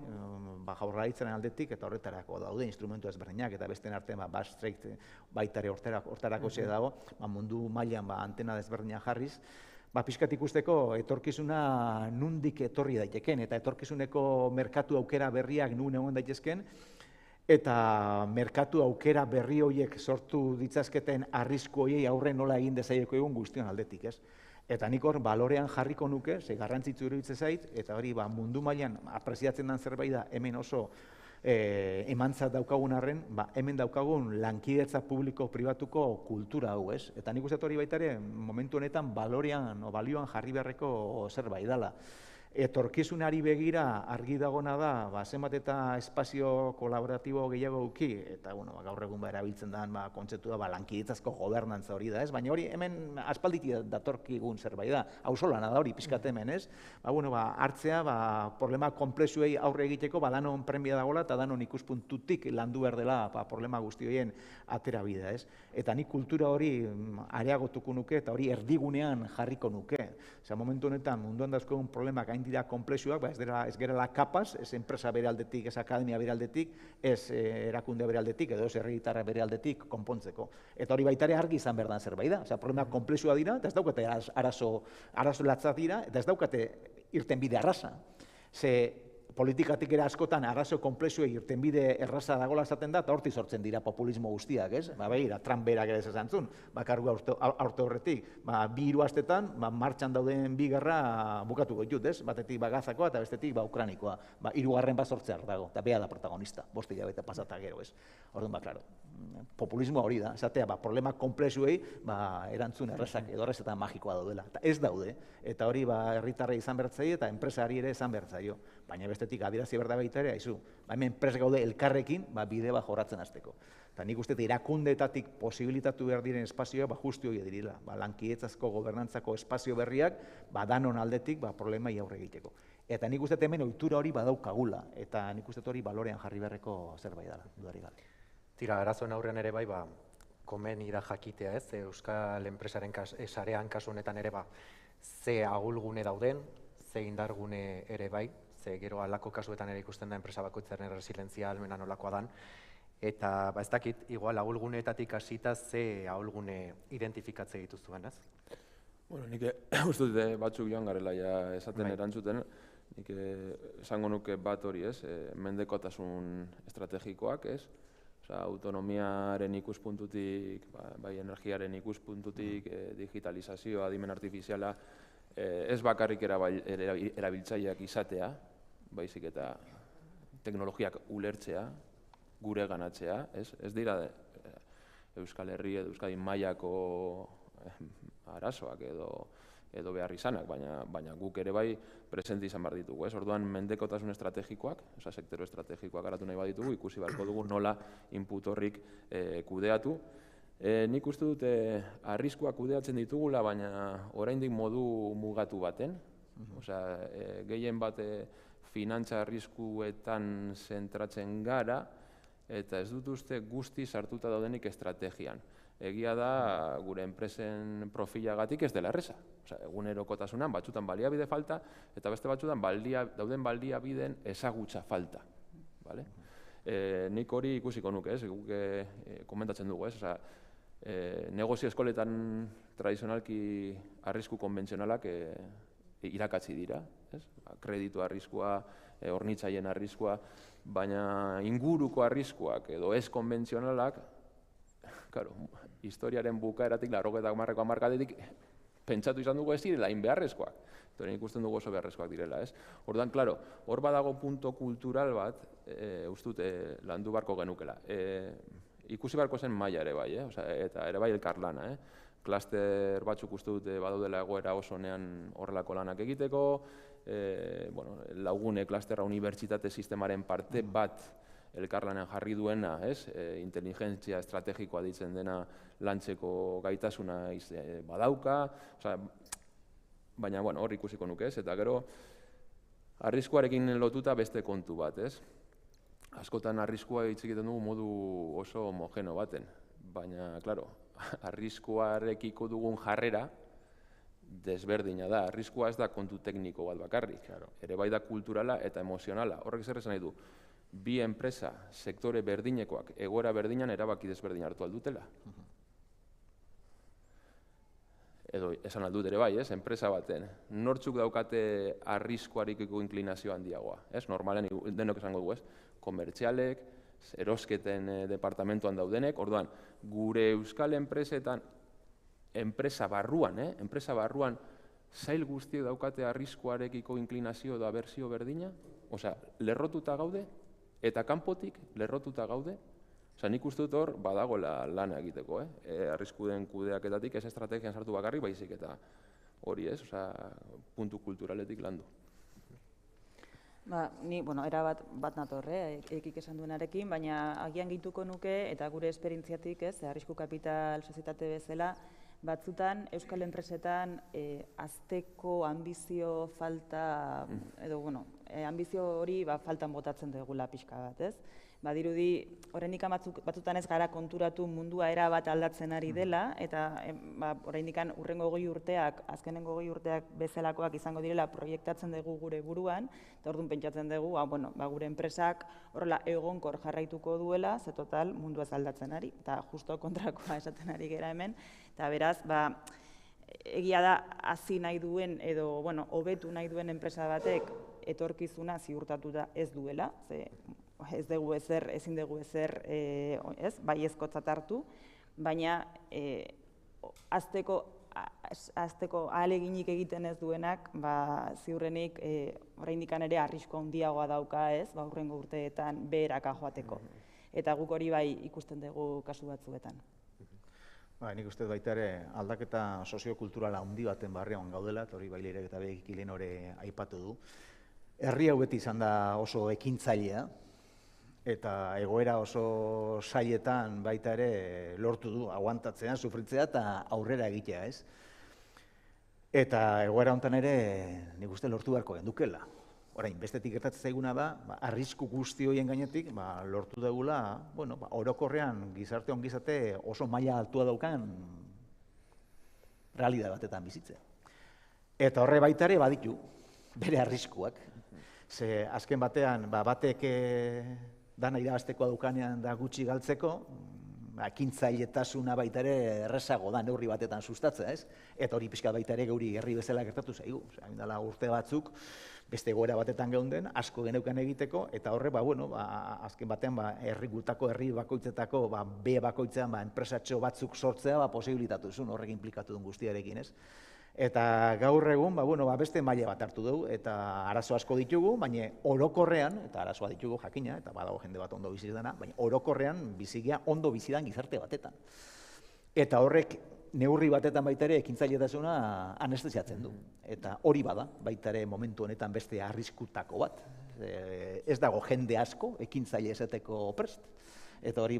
Jaurlaritzaren aldetik, eta horretarako daude instrumentu ezberdinak, eta besteen artean, Bastreit baitare hortarako xe dago, mundu mailan antena desberdinak jarriz, pixkat ikusteko etorkizuna nundik etorri daiteken, eta etorkizuneko merkatu aukera berriak nun egon daitezken, eta merkatu aukera berri horiek sortu ditzazketen arrisku horiei aurre nola egin dezaieko egun guztion aldetik, ez? Eta nik hor balorean jarriko nuke, ze garrantzitsu iruditzen zait, eta hori mundu mailan apreziatzen den zerbait da hemen oso emantzat daukagun arren, hemen daukagun lankidetza publiko-pribatuko kultura hau, ez? Eta nik uste hori baita ere, momentu honetan balorean o balioan jarri beharreko zerbait dela. Etorkizunari begira argi dagona da, zenbat eta espazio kolaboratibo gehiago uki, eta gaur egun erabiltzen den kontzeptua lankidetzazko gobernantza hori da, ez? Baina hori hemen aspalditik datorkigun zerbait da, auzolana da hori pixkat hemen, ez? Hartzea, problema konplexuei aurre egiteko, danon premia dagoela, eta danon ikuspuntutik landu behar dela problema guzti horien atera bidea, ez? Eta nik kultura hori areagotuko nuke, eta hori erdigunean jarriko nuke. Momentu honetan munduan dauzkogun problemak dira komplexuak, ez gerala kapaz, ez enpresa bere aldetik, ez akademia bere aldetik, ez erakunde bere aldetik, edo ez herritarra bere aldetik konpontzeko. Eta hori baitare argi izan behar den zerbait da. Problema komplexua dira, eta ez daukate arazo latzat dira, eta ez daukate irtenbide arrasa. Ze politikatik ere askotan arazo komplexuei irtenbide erraza dagoela esaten da, eta hortik sortzen dira populismo guztiak, ez? Begira, Trump berak ere esan zuen, kargu aurte horretik, 2-3 astetan, martxan dauden 2 gerra bukatuko ditut, ez? Batetik Gazakoa eta bestetik Ukranikoa. 3. bat sortzear dago, eta bea da protagonista, 5 hilabete pasata gero, ez? Orduan, klaro, populismo hori da, esatea, problema komplexuei erantzun errazak edo errezetan magikoa daudela. Eta ez daude, eta hori herritarrei izan bertzaio eta enpresari ere izan bertzaio. Baina bestetik adierazi berda baita ere, haizu, hemen prest gaude elkarrekin bide jorratzen hasteko. Eta nik uste erakundeetatik posibilitatu behar diren espazioa justu hori direla. Lankidetzasko gobernantzako espazio berriak danon aldetik problemai aurre egiteko. Eta nik uste hemen ohitura hori badaukagula, eta nik uste hori balorean jarri beharreko zerbait dela, dudari gabe. Tira, arazoen aurrean ere bai, komen ira jakitea, ez? Euskal enpresaren sarean kasu honetan ere ze ahulgune dauden, ze indargune ere bai, ze gero halako kasuetan ere ikusten da enpresa bakoitzaren resilientzia ahalmena nolakoa dan, eta ez dakit, igual ahulguneetatik hasita ze ahulgune identifikatze dituzuen, ez? Bueno, nik uste dut batzuk joan garela ja esaten erantzuten, nik esango nuke bat hori, ez? Mendekotasun estrategikoak, ez? Autonomiaren ikuspuntutik, bai energiaren ikuspuntutik, digitalizazioa, adimen artifiziala, ez bakarrik erabiltzaileak izatea, baizik eta teknologiak ulertzea, gure ganatzea, ez dira Euskal Herri edo Euskadi mailako arazoak edo behar izanak, baina guk ere bai presente izan behar ditugu. Orduan, mendekotasun estrategikoak, sektero estrategikoak garatu nahi baditugu, ikusi beharko dugu nola input horrik kudeatu. Nik uste dut arriskuak kudeatzen ditugula, baina oraindik modu mugatu baten. Gehien bat finantza arriskuetan zentratzen gara, eta ez dut uste guzti sartuta daudenik estrategian. Egia da, gure enpresen profilagatik ez dela erreza. Egunerokotasunan batzutan baliabide falta, eta beste batzutan dauden baliabideen ezagutza falta. Nik hori ikusiko nuke, guk komentatzen dugu, negozio eskoletan tradizionalki arrisku konbentzionalak irakatsi dira. Kreditu arriskua, hornitzaien arriskua, baina inguruko arriskuak edo ez konbentzionalak, historiaren bukaeratik, 80 hamarkadetik, pentsatu izan dugu ez direla beharrezkoak. Nik ikusten dugu oso beharrezkoak direla. Orduan, hor badago punto kultural bat, ustut landu barko genukela. Ikusi barko zen maila ere bai, eta ere bai elkarlana. Klaster batzuk uste dute badaudela egoera oso nean horrelako lanak egiteko, Lagune klasterra unibertsitate sistemaren parte bat elkarlanean jarri duena, inteligentzia estrategikoa ditzen dena lantzeko gaitasuna badauka, baina hor ikusiko nuke, eta gero arriskuarekin lotuta beste kontu bat, askotan arriskua hitz egiten dugu modu oso homogeno baten, baina, arriskuarekiko dugun jarrera desberdina da. Arriskua ez da kontu tekniko bat bakarrik, ere bai da kulturala eta emozionala. Horrek zer esan nahi du, bi enpresa, sektore berdinekoak, egoera berdinan erabaki desberdin hartu aldutela. Edo esan aldut ere bai, enpresa baten, nortzuk daukate arriskuarekiko inklinazio handiagoa. Normalen denok esango dugu, komertzialek, erosketen departamentuan daudenek, orduan, gure euskal enpresetan, enpresa barruan, zail guztiek daukate arriskuarekiko inklinazio edo abertzio berdina, lerrotuta gaude, eta kanpotik lerrotuta gaude, nik uste dut hor badagoela lana egiteko, arriskuden kudeaketatik ez estrategian sartu bakarrik, baizik eta hori puntu kulturaletik landu. Ni, era bat natorre, ekik esan duenarekin, baina agian gehituko nuke, eta gure esperientziatik, arrisku kapital sozietate bezala, batzutan, euskal enpresetan, azteko ambizio falta, edo, ambizio hori faltan botatzen dugula pixka bat, Badirudi, oraindik batzutan ez gara konturatu mundua erabat aldatzen ari dela, eta oraindik urrengo 20 urteak, azkenengo 20 urteak bezalakoak izango direla proiektatzen dugu gure buruan, eta orduan pentsatzen dugu, gure enpresak horrela egonkor jarraituko duela, ze total mundua ez aldatzen ari, eta justo kontrakoa esaten ari gera hemen, eta beraz, egia da hasi nahi duen edo hobetu nahi duen enpresa batek etorkizuna ziurtatuta ez duela, ez dugu ezer, ezin dugu ezer, bai ezkotzat hartu, baina azteko ahaleginik egiten ez duenak, ziurrenik oraindik ere arrisku handiagoa dauka, hurrengo urteetan beheraka joateko. Eta guk hori bai ikusten dugu kasu batzuetan. Nik uste baita ere aldaketa soziokulturala handi baten barrean gaudela, eta hori bai Leirek eta Bekilen hori aipatu du. Herri hau beti izan da oso ekintzailea, eta egoera oso sailetan baita ere lortu du, aguantatzea, sufritzea eta aurrera egitea, Eta egoera honetan ere nik uste lortu beharko gendukela. Orain, bestetik gertatzen zaiguna da, arrisku guzti horien gainetik lortu dugula, orokorrean gizarte ongizate oso maila altua daukan realidade batetan bizitzea. Eta horre baita ere baditu, bere arriskuak. Ze azken batean, batek dana irabazteko daukanean da gutxi galtzeko, ekintzailetasuna baita ere errezago da neurri batetan sustatzea, ez? Eta hori pixka baita ere geuri herri bezala gertatu zaigu. Dela urte batzuk, beste egoera batetan geunden, asko geneukan egiteko, eta horre, azken batean, herri gutako, herri bakoitzetako, B bakoitzean, enpresatxo batzuk sortzea, posibilitatu zuen horrek implikatu duen guztiarekin, ez? Eta gaur egun, beste maila bat hartu dugu, eta arazo asko ditugu, baina orokorrean, eta arazoa ditugu jakina, eta badago jende bat ondo bizi dena, baina orokorrean bizigia ondo bizi dan gizarte batetan. Eta horrek neurri batetan baita ere ekintzailetasuna anestesiatzen du. Eta hori bada, baita ere momentu honetan beste arriskutako bat. Ez dago jende asko ekintzaile esateko prest. Eta hori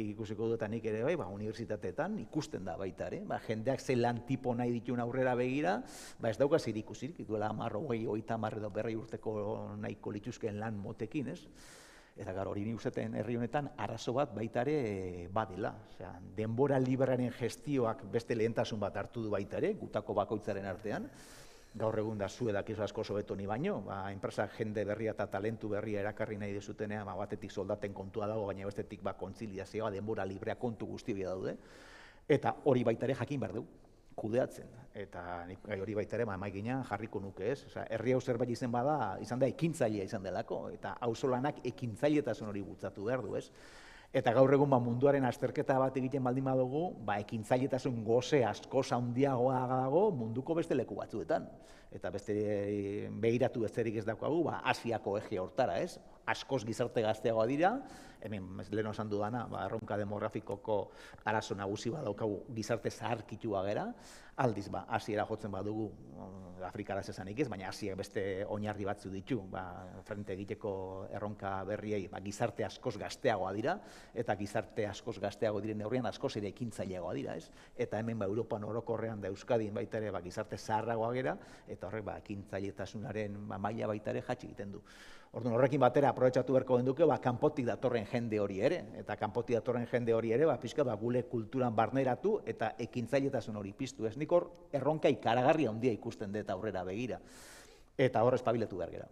ikusiko dut nik ere unibertsitateetan ikusten da baita ere. Jendeak ze lan tipo nahi dituen aurrera begira, ez dauka zer ikusirik, duela 10, 20, 30 edo 40 urteko nahiko lituzkeen lan motekin, ez? Eta gara hori niuzeten herri honetan arazo bat baita ere badela. Denbora librearen gestioak beste lehentasun bat hartu du baita ere, gutako bakoitzaren artean. Gaur egun da zu edakizu asko sobeto ni baino, enpresak jende berria eta talentu berria erakarri nahi dezutenean, batetik soldaten kontua dago, baina bestetik kontziliazioa, denbora librea kontu guzti daude. Eta hori baita ere jakin behar dugu, kudeatzen. Eta hori baita ere mahai gainean jarriko nuke, ez? Herri hau zerbait izan da ekintzailea izan delako, eta auzolanak ekintzailetasun hori bultzatu behar du, ez? Eta gaur egun munduaren azterketa bat egiten baldin badugu, ekintzailetasun goze askoz handiagoa dago munduko beste leku batzuetan. Eta beste behiratu besterik ez daukagu, Asiako egia hortara, ez? Askoz gizarte gazteagoa dira, hemen lehen esan dudana, erronka demografikoko arazo nagusi bat daukagu gizarte zaharkitua gera, aldiz, Asiera jotzen badugu, Afrikaraz esanik ez, baina Asiak beste oinarri batzu ditu, frente egiteko erronka berriei, gizarte askoz gazteagoa dira, eta gizarte askoz gazteago diren neurrian askoz ere ekintzaileagoa dira, ez? Eta hemen Europan orokorrean da Euskadin baita ere gizarte zaharragoa gera, eta horrek ekintzailetasunaren maila baita ere jatsi egiten du. Orduan horrekin batera aprobetxatu beharko genduke kanpotik datorren jende hori ere, eta kanpotik datorren jende hori ere pixka gure kulturan barneratu eta ekintzailetasun hori piztu. Ez nik hor erronka ikaragarri handia ikusten dut aurrera begira. Eta hor espabilatu behar gera.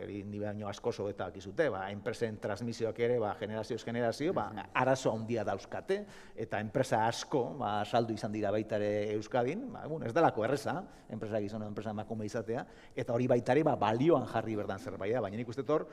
Ni baino askoso eta akizute, enpresen transmisioak ere, generazioz generazio, arazo handia dauzkate, eta enpresa asko saldu izan dira baita ere Euskadin, ez delako erreza, enpresa gizona, enpresa emakume izatea, eta hori baita ere balioan jarri berdan zerbait da, baina nik uste hor,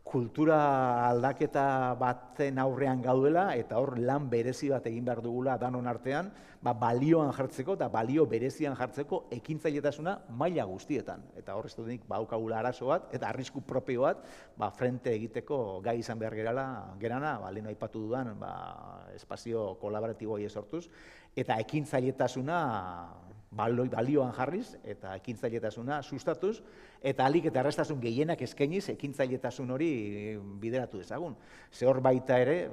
kultura aldaketa baten aurrean gaudela, eta hor lan berezi bat egin behar dugula danon artean, balioan jartzeko eta balio berezian jartzeko ekintzailetasuna maila guztietan. Eta hor ez dudik badukagula arazo bat, eta arrisku propio bat, frente egiteko gai izan behar gerana, lehen aipatu dudan, espazio kolaboratibo hori sortuz, eta ekintzailetasuna balioan jarriz, eta ekintzailetasuna sustatuz, eta alik eta errestasun gehienak eskainiz ekintzailetasun hori bideratu dezagun. Ze hor baita ere,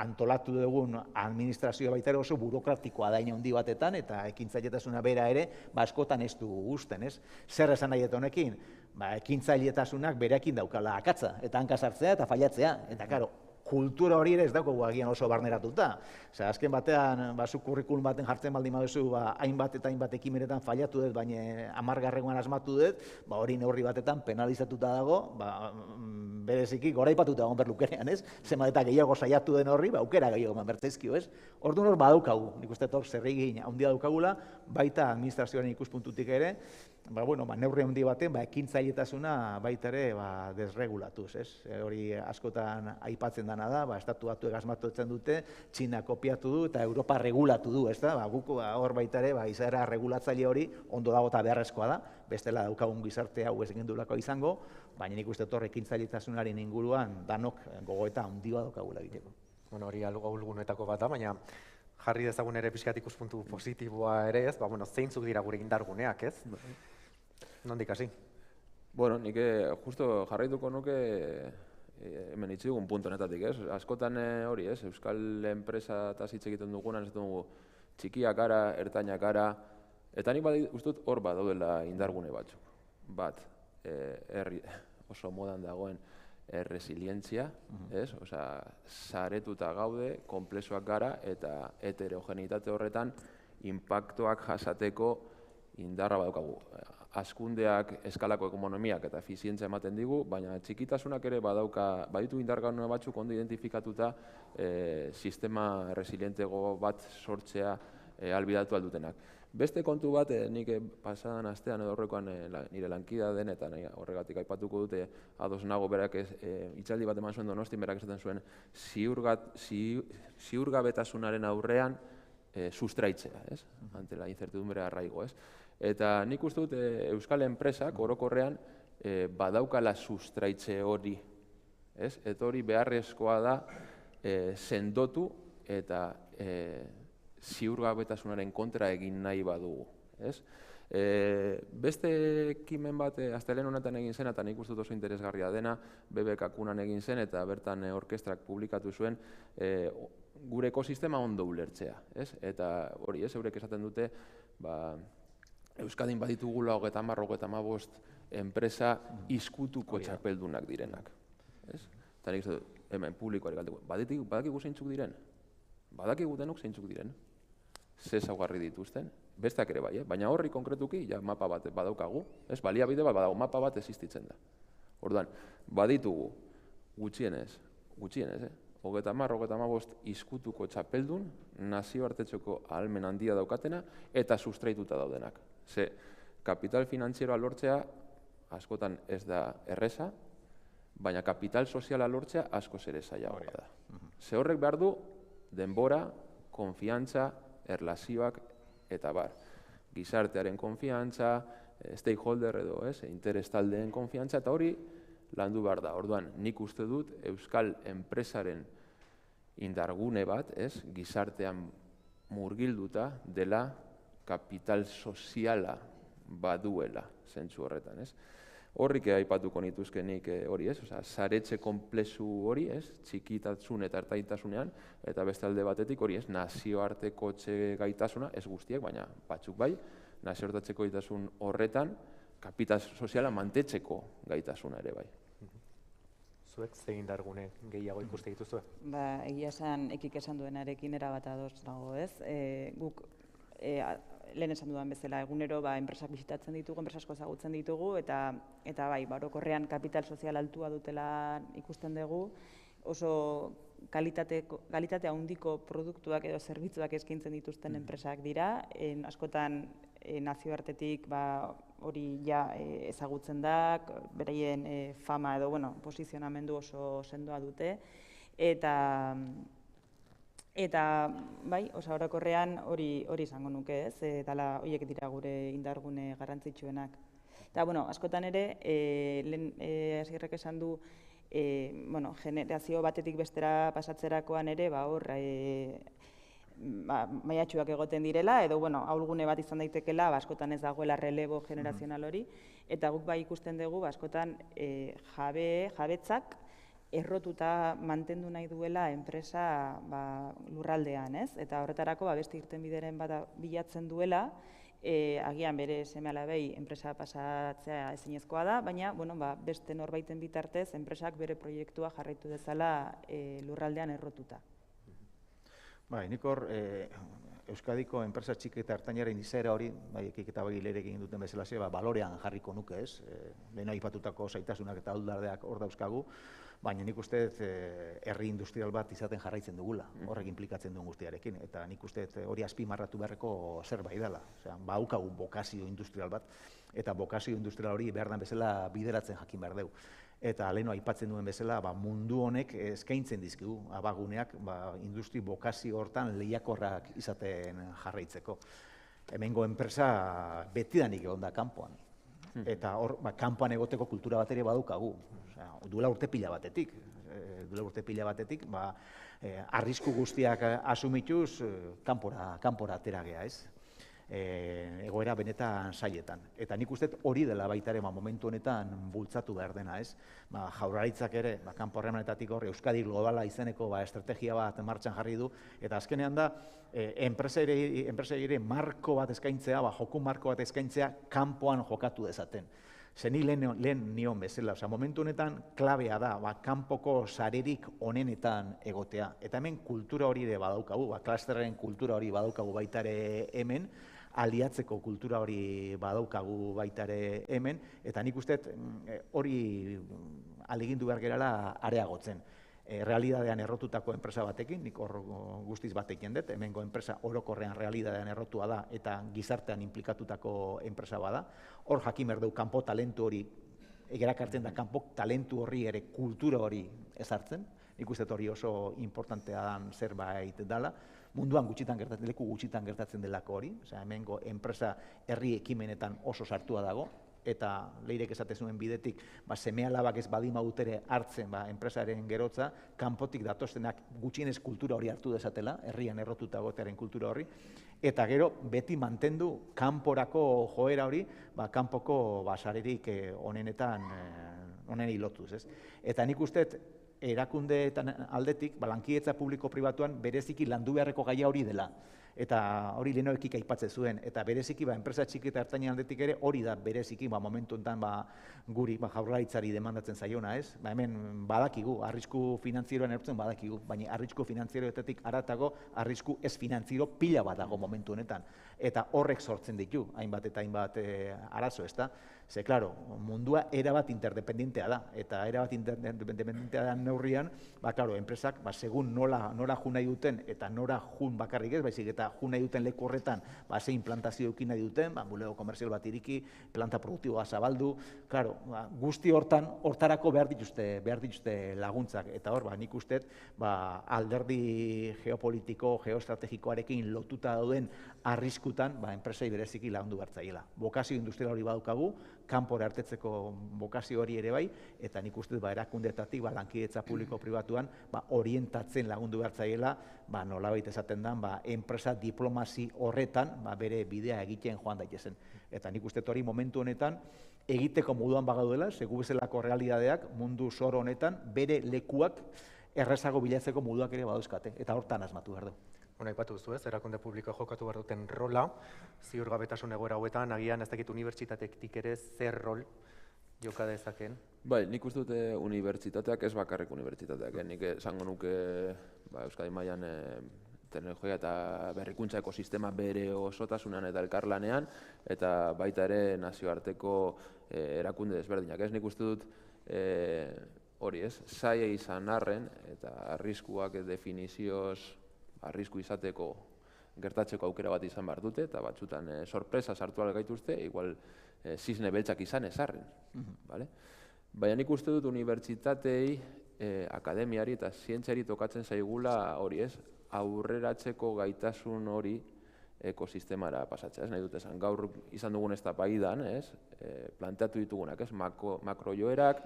antolatu dugun administrazioa baita ere oso burokratikoa da handi batetan, eta ekintzailetasuna bera ere, askotan ez du gusten, ez? Zer esan nahi eta honekin? Ekintzailetasunak berekin daukala akatza, eta hankasartzea eta failatzea, eta karo, kultura hori ere ez daukagu agian oso barneratuta. Azken batean, zu kurrikulum baten jartzen baldin baduzu, hainbat eta hainbat ekimenetan fallatu dut, baina 10. asmatu dut, hori neurri batetan penalizatuta dago, bereziki goraipatuta egon berlukenean, ez? Zenbat eta gehiago saiatu den horri, aukera gehiago eman bertzaizkio, ez? Orduan hor badaukagu, nik uste hor zerregin handia daukagula, baita administrazioaren ikuspuntutik ere, neurri handi baten, ekintzailetasuna baita ere desregulatuz, ez? Hori askotan aipatzen dana da, estatu batuek asmatutzen dute, Txina kopiatu du eta Europa regulatu du, ez da? Guk hor baita ere, izaera regulatzaile hori ondo dago eta beharrezkoa da, bestela daukagun gizarte hau ez gendulako izango, baina nik uste hor ekintzailetasunaren inguruan danok gogoeta handi bat daukagula egiteko. Hori ahulgunetako bat da, baina jarri dezagun ere pixkat ikuspuntu positiboa ere ez, zeintzuk dira gure indarguneak, ez? Nondik hasi? Nik justo jarraituko nuke hemen hitz dugun puntu honetatik, ez? Askotan hori, ez? Euskal enpresa eta hitz egiten dugunan, ez dugu txikiak gara, ertainak gara, eta nik uste dut hor daudela indargune batzuk. Bat, herri oso modan dagoen resilientzia, ez? Osea, saretuta gaude, konplexuak gara, eta heterogenitate horretan inpaktuak jasateko indarra badaukagu. hazkundeak eskalako ekonomiak eta efizientzia ematen digu, baina txikitasunak ere baditu indargune batzuk ondo identifikatuta sistema resilientego bat sortzea ahalbidatu aldutenak. Beste kontu bat, nik pasadan astean edo horrekoan nire lankida den, eta horregatik aipatuko dute ados nago berak hitzaldi bat eman zuen Donostin, berak esaten zuen ziurgabetasunaren aurrean sustraitzea, ante la incertidumbre arraigo, Eta nik uste dut euskal enpresak orokorrean badaukala sustraitze hori, eta hori beharrezkoa da sendotu eta ziurgabetasunaren kontra egin nahi badugu. Beste ekimen bat astelehen honetan egin zen, eta nik uste dut oso interesgarria dena, BBK-kunan egin zen, eta bertan orkestrak publikatu zuen gure ekosistema ondo ulertzea. Eta hori, eurek esaten dute, Euskadin baditugula 30-35 enpresa izkutuko txapeldunak direnak. Eta nik uste dut, hemen publikoari galteko, badakigu zeintzuk diren? Badakigu denok zeintzuk diren? Ze ezaugarri dituzten? Besteak ere bai, baina horri konkretuki mapa bat badaukagu, baliabide bat badago, mapa bat existitzen da. Orduan, baditugu gutxienez, 30-35 izkutuko txapeldun, nazioartetzeko ahalmen handia daukatena eta sustraituta daudenak. Ze kapital finantzieroa lortzea askotan ez da erreza, baina kapital soziala lortzea askoz ere zailagoa da. Ze horrek behar du denbora, konfiantza, erlazioak eta bar. Gizartearen konfiantza, stakeholder edo interes taldeen konfiantza, eta hori landu behar da. Orduan, nik uste dut euskal enpresaren indargune bat, gizartean murgilduta dela kapital soziala baduela zentzu horretan. Horrik aipatuko nituzkenik hori, saretxe konplexu hori, txikitasun eta ertaitasunean, eta beste alde batetik hori, nazioarteko gaitasuna, ez guztiek, baina batzuk bai, nazioarteko gaitasun horretan, kapital soziala mantetzeko gaitasuna ere bai. Zuek zein indargune gehiago ikuste dituzue? Egia esan, ekik esan duenarekin erabat ados nago, guk lehen esan dudan bezala, egunero enpresak bisitatzen ditugu, enpresa asko ezagutzen ditugu, eta bai, orokorrean kapital sozial altua dutela ikusten dugu, oso kalitatea handiko produktuak edo zerbitzuak eskaintzen dituzten enpresak dira, askotan nazioartetik hori ja ezagutzen da, beraien fama edo posizionamendu oso sendoa dute, eta bai, orokorrean hori izango nuke, dala horiek dira gure indargune garrantzitsuenak. Eta, askotan ere, lehen Asierrek esan du, generazio batetik bestera pasatzerakoan ere, maiatxuak egoten direla, edo, ahulgune bat izan daitekela, askotan ez dagoela relebo generazional hori, eta guk bai ikusten dugu, askotan jabetzak, errotuta mantendu nahi duela enpresa lurraldean, eta horretarako beste irtenbideren bat bilatzen duela, agian bere seme-alabei enpresa pasatzea ezinezkoa da, baina beste norbaiten bitartez enpresak bere proiektua jarraitu dezala lurraldean errotuta. Nik hor, Euskadiko enpresa txiki eta ertainaren izaera hori, ekik eta Bagilerek egin duten bezala balorean jarriko nuke, lehen aipatutako zaitasunak eta ahuldadeak hor dauzkagu, baina nik uste herri industrial bat izaten jarraitzen dugula, horrek implikatzen duen guztiarekin, eta nik uste hori azpimarratu beharreko zerbait dela. Baukagu bokazio industrial bat, eta bokazio industrial hori behar den bezala bideratzen jakin behar dugu. Eta leheno aipatzen duen bezala, mundu honek eskaintzen dizkigu, abaguneak industri bokazio hortan lehiakorrak izaten jarraitzeko. Hemengo enpresa betidanik egon da kanpoan. Eta hor, kanpoan egoteko kultura bat ere badukagu. Duela urte pila batetik. Arrisku guztiak asumituz, kanpora atera gea, ez? Egoera benetan zailetan. Eta nik uste hori dela baita ere momentu honetan bultzatu behar dena, ez? Jaurlaritzak ere, kanpo harremanetatik hor, Euskadi globala izeneko estrategia bat martxan jarri du, eta azkenean da, enpresei ere marko bat eskaintzea, joku marko bat eskaintzea, kanpoan jokatu dezaten. Zeni lehen nion bezala, momentu honetan klabea da, kanpoko sarerik onenetan egotea. Eta hemen kultura hori ere badaukagu, klasterren kultura hori badaukagu baita ere hemen, aliatzeko kultura hori badaukagu baita ere hemen, eta nik uste hori ahalegindu behar gerala areagotzen. Realidadean errotutako enpresa batekin, nik hor guztiz bat egiten dut, hemengo enpresa orokorrean realidadean errotua da eta gizartean inplikatutako enpresa bada. Hor jakin behar dugu kanpo talentu hori, erakartzen da kanpo talentu horri ere kultura hori ezartzen. Nik uste hori oso importantea dan zerbait dela. Munduan gutxitan gertatzen, leku gutxitan gertatzen delako hori. Osea, hemengo enpresa herri ekimenetan oso sartua dago. Eta Leirek esate zuen bidetik, seme-alabak ez badima dutere hartzen enpresaren gerotza, kanpotik datostenak gutxienez kultura hori hartu dezatela, herrian errotuta gotearen kultura hori, eta gero beti mantendu kanporako joera hori, kanpoko sarerik onenei lotuz. Eta nik uste erakundeetan aldetik, lankidetza publiko-pribatuan bereziki landu beharreko gaia hori dela. Eta hori Lehenokik aipatzen zuen, eta bereziki enpresa txiki eta ertainen aldetik ere hori da bereziki momentu honetan guri Jaurlaritzari demandatzen zaiona, ez? Hemen badakigu, arrisku finantzieroan erortzen badakigu, baina arrisku finantzieroetatik haratago arrisku ez finantziero pila bat dago momentu honetan. Eta horrek sortzen ditu, hainbat eta hainbat arazo, ezta? Ze, klaro, mundua erabat interdependentea da, eta erabat interdependentea da neurrian, klaro, enpresak, segun nola jun nahi duten, eta nora jun bakarrik ez, baizik eta jun nahi duten leku horretan, ze implantazio eukin nahi duten, bulego komerzial bat iriki, planta produktiboa zabaldu, klaro, guzti hortarako behar dituzte laguntzak, eta hor, nik uste, alderdi geopolitiko, geoestrategikoarekin lotuta dauden arriskutan, enpresei bereziki lagundu bertzaiela. Bokazio industrial hori badukagu, kanpora hartetzeko bokazio hori ere bai, eta nik uste erakundeetatik lankidetza publiko-pribatuan orientatzen lagundu bertzaiela, nolabait esaten den, enpresa diplomasi horretan bere bidea egiten joan daitezen. Eta nik uste hori momentu honetan egiteko moduan bagaudela, segu bezalako realidadeak mundu zor honetan bere lekuak errezago bilatzeko moduak ere badauzkate, eta hortan asmatu behar du. Aipatu duzu ez, erakunde publikoa jokatu behar duten rola, ziurgabetasun egoera hauetan, agian ez dakit unibertsitatetik ere zer rol joka dezaken? Bai, nik uste dute unibertsitateak, ez bakarrik unibertsitateak, nik esango nuke Euskadi mailan teknologia eta berrikuntza ekosistema bere osotasunean eta elkarlanean, eta baita ere nazioarteko erakunde desberdinak. Nik uste dut hori ez, zaila izan arren, eta arriskuak definizioz arrisku izateko gertatzeko aukera bat izan behar dute, eta batzutan sorpresa sartu gaituzte, igual zizne beltzak izan ezarren. Baina nik uste dut unibertsitatei, akademiari eta zientziari tokatzen zaigula hori ez, aurreratzeko gaitasun hori ekosistemara pasatzea. Ez nahi dut esan, gaur izan dugun eztabaidan, planteatu ditugunak, makrojoerak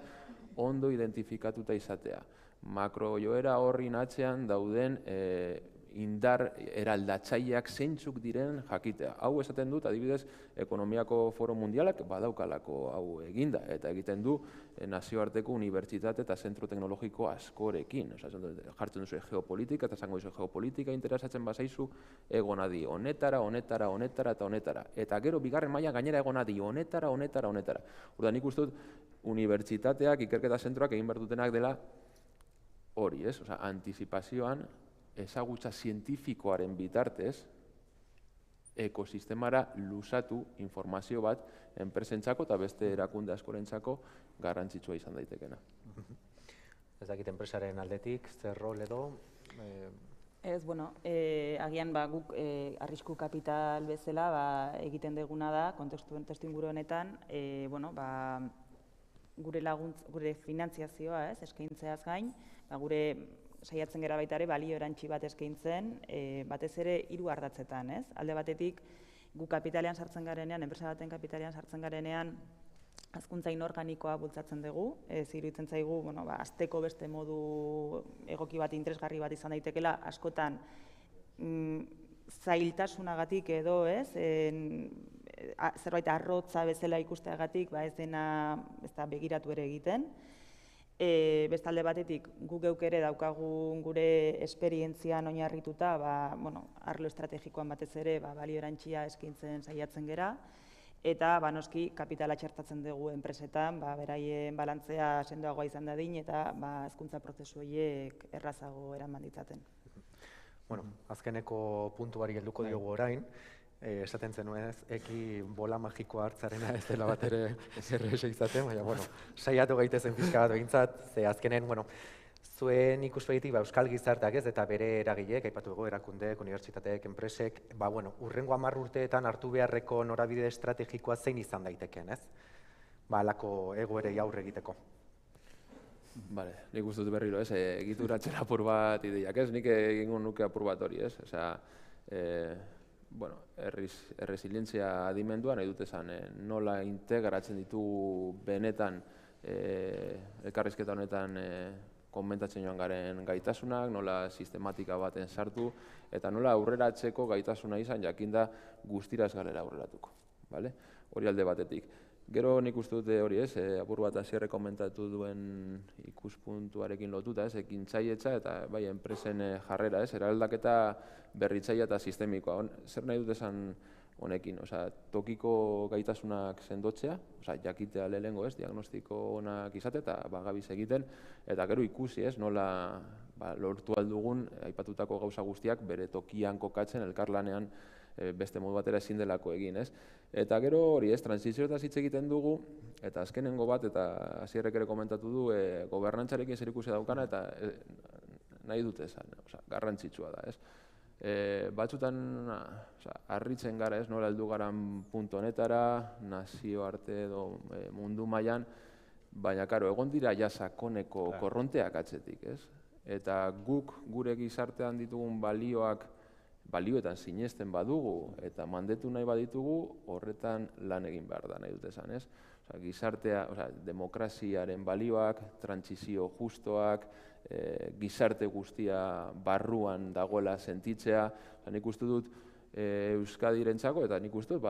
ondo identifikatuta izatea. Makrojoera horrin atzean dauden indar eraldatzaileak zeintzuk diren jakitea. Hau esaten dut, adibidez, Ekonomiako Foro Mundialak badaukalako hau eginda, eta egiten du nazioarteko unibertsitate eta zentro teknologiko askorekin. Jartzen duzu geopolitika, eta zango duzu geopolitika interesatzen bazaizu, egonadi honetara, honetara, honetara eta honetara. Eta gero, bigarren maila gainera egonadi honetara, honetara, honetara. Orduan, nik uste dut, unibertsitateak, ikerketa zentroak egin behar dutenak dela hori, ez? Antizipazioan, ezagutza zientifikoaren bitartez, ekosistemara luzatu informazio bat enpresentzako eta beste erakunde askorentzako garrantzitsua izan daitekena. Ez dakit enpresaren aldetik, zer rol edo? Ez, agian guk arrisku kapital bezala egiten deguna da, kontestu inguru honetan, gure finantziazioa eskaintzeaz gain, gure saiatzen gara baita ere balio erantzi bat eskaintzen, batez ere 3 ardatzetan, ez? Alde batetik, gu kapitalean sartzen garenean, enpresa baten kapitalean sartzen garenean, hazkuntza inorganikoa bultzatzen dugu, iruditzen zaigu, hasteko beste modu egoki bat, interesgarri bat izan daitekela, askotan zailtasunagatik edo, ez? Zerbait arrotza bezala ikusteagatik, ez da begiratu ere egiten. Bestalde batetik, gu geuk ere daukagun gure esperientzian oinarrituta, arlo estrategikoan batez ere balio erantzia eskaintzen saiatzen gera, eta noski kapitala txertatzen dugu enpresetan, beraien balantzea sendoagoa izan dadin, eta hezkuntza prozesu horiek errazago eraman ditzaten. Azkeneko puntuari helduko diogu orain, esaten zenuez, eki bola magikoa hartzarena ez dela bat ere erresa izaten, baina, bueno, saiatu gaitezen pixka bat behintzat, ze azkenen, bueno, zuen ikuspegitik euskal gizarteak ez, eta bere eragileek, aipatu dugu, erakundeek, unibertsitateek, enpresek, hurrengo 10 urteetan hartu beharreko norabide estrategikoa zein izan daiteken, ez? Halako egoerei aurre egiteko. Bale, nik uste dut berriro, ez, egituratzen apur bat ideiak, ez, nik egingo nuke apur bat hori, ez, osea, erresilientzia adimenduan, nahi dut esan, nola integratzen ditugu benetan elkarrizketa honetan komentatzen joan garen gaitasunak, nola sistematika baten sartu, eta nola aurreratzeko gaitasuna izan jakinda guztiraz galera aurreratuko, bale? Hori alde batetik. Gero nik uste dute hori ez, apur bat hasierre komentatu duen ikuspuntuarekin lotuta ez, ekintzailetza eta bai enpresen jarrera ez, eraldaketa berritzailea eta sistemikoa. Zer nahi dut esan honekin, osea, tokiko gaitasunak sendotzea, osea, jakitea lehenengo ez, diagnostiko onak izate eta gabiz egiten, eta gero ikusi ez, nola lortu aldugun, aipatutako gauza guztiak bere tokian kokatzen, elkarlanean beste modu batera ezin delako egin, ez? Eta gero hori ez, transizioetaz hitz egiten dugu, eta azkenengo bat, eta hasierrek ere komentatu du, gobernantzarekin zer ikusi daukana, eta nahi dute esan, garrantzitsua da, ez? Batzutan harritzen gara, ez, nola heldu garan puntu honetara, nazioarte edo mundu mailan, baina, karo, egon dira ja sakoneko korronteak atzetik, ez? Eta guk gure gizartean ditugun balioetan sinesten badugu eta mandetu nahi baditugu, horretan lan egin behar da, nahi dut esan, ez? Gizartea, demokraziaren balioak, trantsizio justoak, gizarte guztia barruan dagoela sentitzea, nik uste dut Euskadirentzako, eta nik uste dut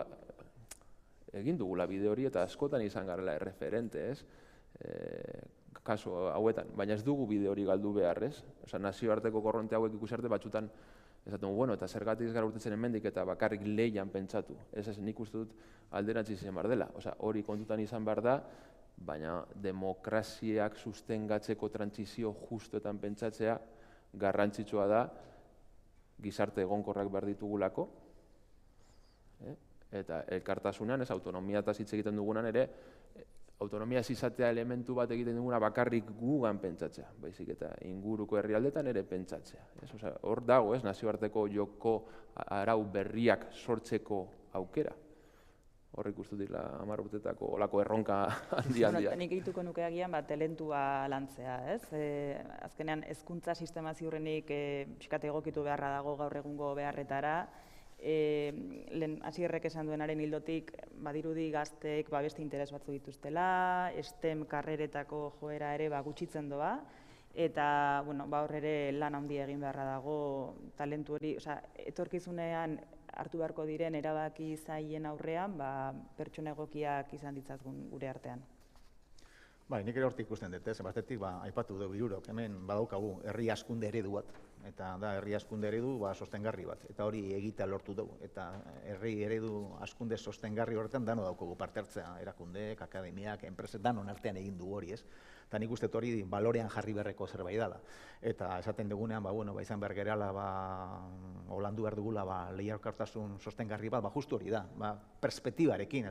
egin dugula bide hori eta askotan izan garela erreferente, ez? Kasu hauetan, baina ez dugu bide hori galdu behar, ez? Nazioarteko korronte hauek ikusarte batzutan esaten, bueno, eta zergatik ez gara urtetzen hemendik eta bakarrik lehian pentsatu. Ez nik uste dut alderantziz izan behar dela. Hori kontutan izan behar da, baina demokraziak sustengatzeko trantsizio justoetan pentsatzea garrantzitsua da gizarte egonkorrak behar ditugulako, eta elkartasunean, ez, autonomiataz hitz egiten dugunan ere, autonomia izatea elementu bat egiten duguna bakarrik gugan pentsatzea, baizik eta inguruko herrialdetan ere pentsatzea. Hor dago, ez, nazioarteko joko arau berriak sortzeko aukera. Horrik uste dira 10 urtetako olako erronka handi-handia. Nik egituko nuke agian talentua lantzea, ez? Azkenean, hezkuntza sistema ziurrenik pixkat egokitu beharra dago gaur egungo beharretara. Lehen hasierrek esan duenaren hildotik badirudi gazteek beste interes batzu dituztela, STEM karreretako joera ere gutxitzen doa, eta hor ere lan handia egin beharra dago talentu hori, etorkizunean hartu beharko diren erabaki zailen aurrean, pertsona egokiak izan ditzagun gure artean. Nik ere hortik ikusten dut, batetik aipatu dugu hirurok, hemen badaukagu herri hazkunde eredu bat, eta da herri hazkunde eredu sostengarri bat, eta hori egitea lortu dugu, eta herri eredu hazkunde sostengarri horretan dano daukagu parte hartzea, erakundeek, akademiak, enpreset, danon artean egin du hori, ez? Eta nik uste hori balorean jarri berreko zerbait dela. Eta esaten dugunean, izan behar gerala, holandu behar dugula lehiakortasun sostengarri bat, justu hori da, perspektibarekin.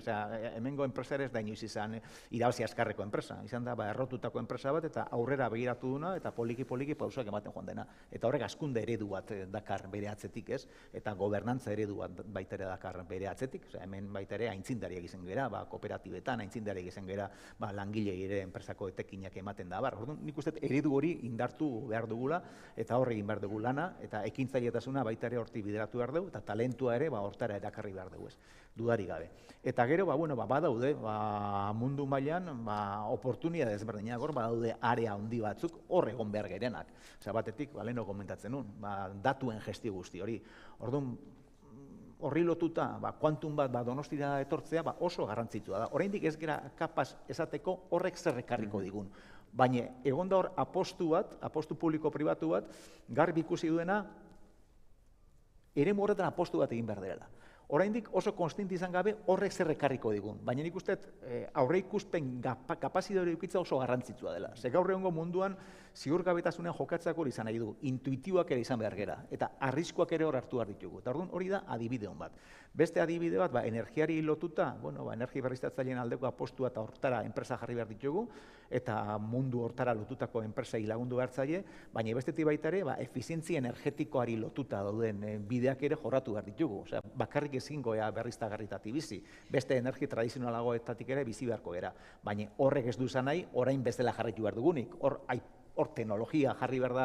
Hemengo enpresa ere ez da inoiz izan irabazi azkarreko enpresa. Izan da, errotutako enpresa bat, eta aurrera begiratu duna, eta poliki pausoak ematen joan dena. Eta horrek hazkunde eredu bat dakar bere atzetik, ez? Eta gobernantza eredu bat baita ere dakar bere atzetik. Hemen baita ere aintzindariak izan gera, kooperatibetan, aintzindariak izan gera, langilei ere enpresako etekinak ematen da. Nik uste eredu hori indartu behar dugula, eta horre egin behar dugu lana, eta ekintzailetasuna baita ere hortik bideratu behar dugu, eta talentua ere hortara erakarri behar dugu, ez, dudari gabe. Eta gero, badaude, mundu mailan, oportunidade ezberdinak hor, badaude area handi batzuk hor egon behar gerenak. Batetik, leheno komentatzen nun, datuen gestio guzti hori. Orduan, horri lotuta, kuantum bat Donostira etortzea oso garrantzitsua da. Oraindik ez gara kapaz esateko horrek zer ekarriko digun. Baina egon da hor apostu publiko-pribatu bat, garbi ikusi duena, eremu horretan apostu bat egin behar dela. oraindik oso konstante izan gabe horrek zer ekarriko digun. Baina nik uste aurreikuspen kapazitatea edukitza oso garrantzitsua dela. Ze gaur egungo munduan ziurgabetasunean jokatzak hori izan nahi du, intuitiboak ere izan behar gera, eta arriskuak ere hor hartu behar ditugu. Eta orduan hori da adibide hon bat. Beste adibide bat, energiari lotuta, energia berriztatzaileen aldeko apostua eta hortara enpresa jarri behar ditugu, eta mundu hortara lotutako enpresei lagundu behar zaie, baina bestetik baita ere, efizientzia energetikoari lotuta dauden bideak ere jorratu behar ditugu. Osea, bakarrik ezingo berriztagarritatik bizi, beste energia tradizionalagoetatik ere bizi beharko gera. Baina horrek ez du izan nahi, orain bezala jarraitu behar dugunik. Hor teknologia jarri behar da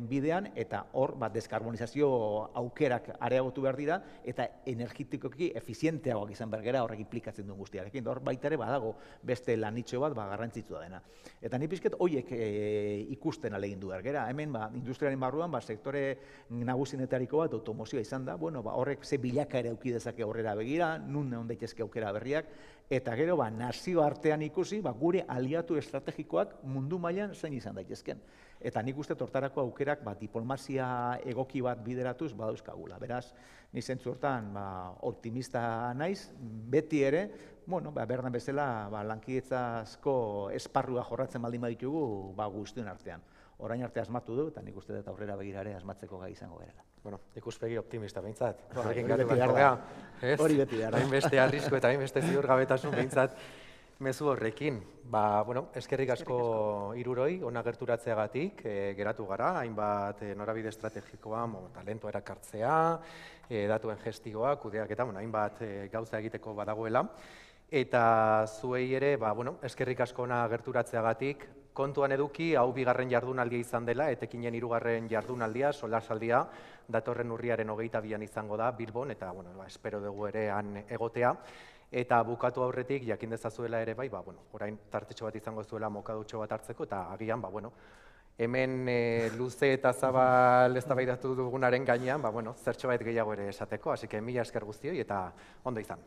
bidean, eta hor deskarbonizazio aukerak areagotu behar dira, eta energetikoki efizienteagoak izan behar gera horrek implikatzen duen guztiarekin. Hor baita ere badago beste lanitxo bat garrantzitsua dena. Eta ni pixket horiek ikusten ahalegindu behar gera. Hemen industriaren barruan sektore nagusienetariko bat automozioa izan da, horrek ze bilakaera eduki dezake aurrera begira, nun egon daitezke aukera berriak, eta gero nazio artean ikusi gure aliatu estrategikoak mundu mailan zein izan daitezken. Eta nik uste hortarako aukerak diplomazia egoki bat bideratuz badauzkagula. Beraz, ni zentzu hortan optimista naiz, beti ere, berdan bezala lankidetzasko esparrua jorratzen baldin baditugu guztien artean. Orain arte asmatu du, eta nik uste dut aurrera begirare asmatzeko gai izango gerela. Ikuspegi optimista behintzat. Hori beti behar da. Hainbeste arrisku eta hainbeste ziurgabetasun behintzat mezu horrekin. Eskerrik asko hiruroi, hona gerturatzeagatik, geratu gara, hainbat norabide estrategikoa, talentua erakartzea, datuen gestioa, kudeaketa, hainbat gauza egiteko badagoela. Eta zuei ere, eskerrik asko hona gerturatzeagatik, kontuan eduki, hau bigarren jardunaldia izan dela, etekinen hirugarren jardunaldia, solasaldia, datorren urriaren 22an izango da Bilbon, eta espero dugu ere han egotea. Eta bukatu aurretik, jakin dezazuela ere bai, orain tartetxo bat izango zuela mokadutxo bat hartzeko, eta agian, hemen luze eta zabal eztabaidatu dugunaren gainean, zertxo bait gehiago ere esateko, hasi que mila esker guztioi eta ondo izan.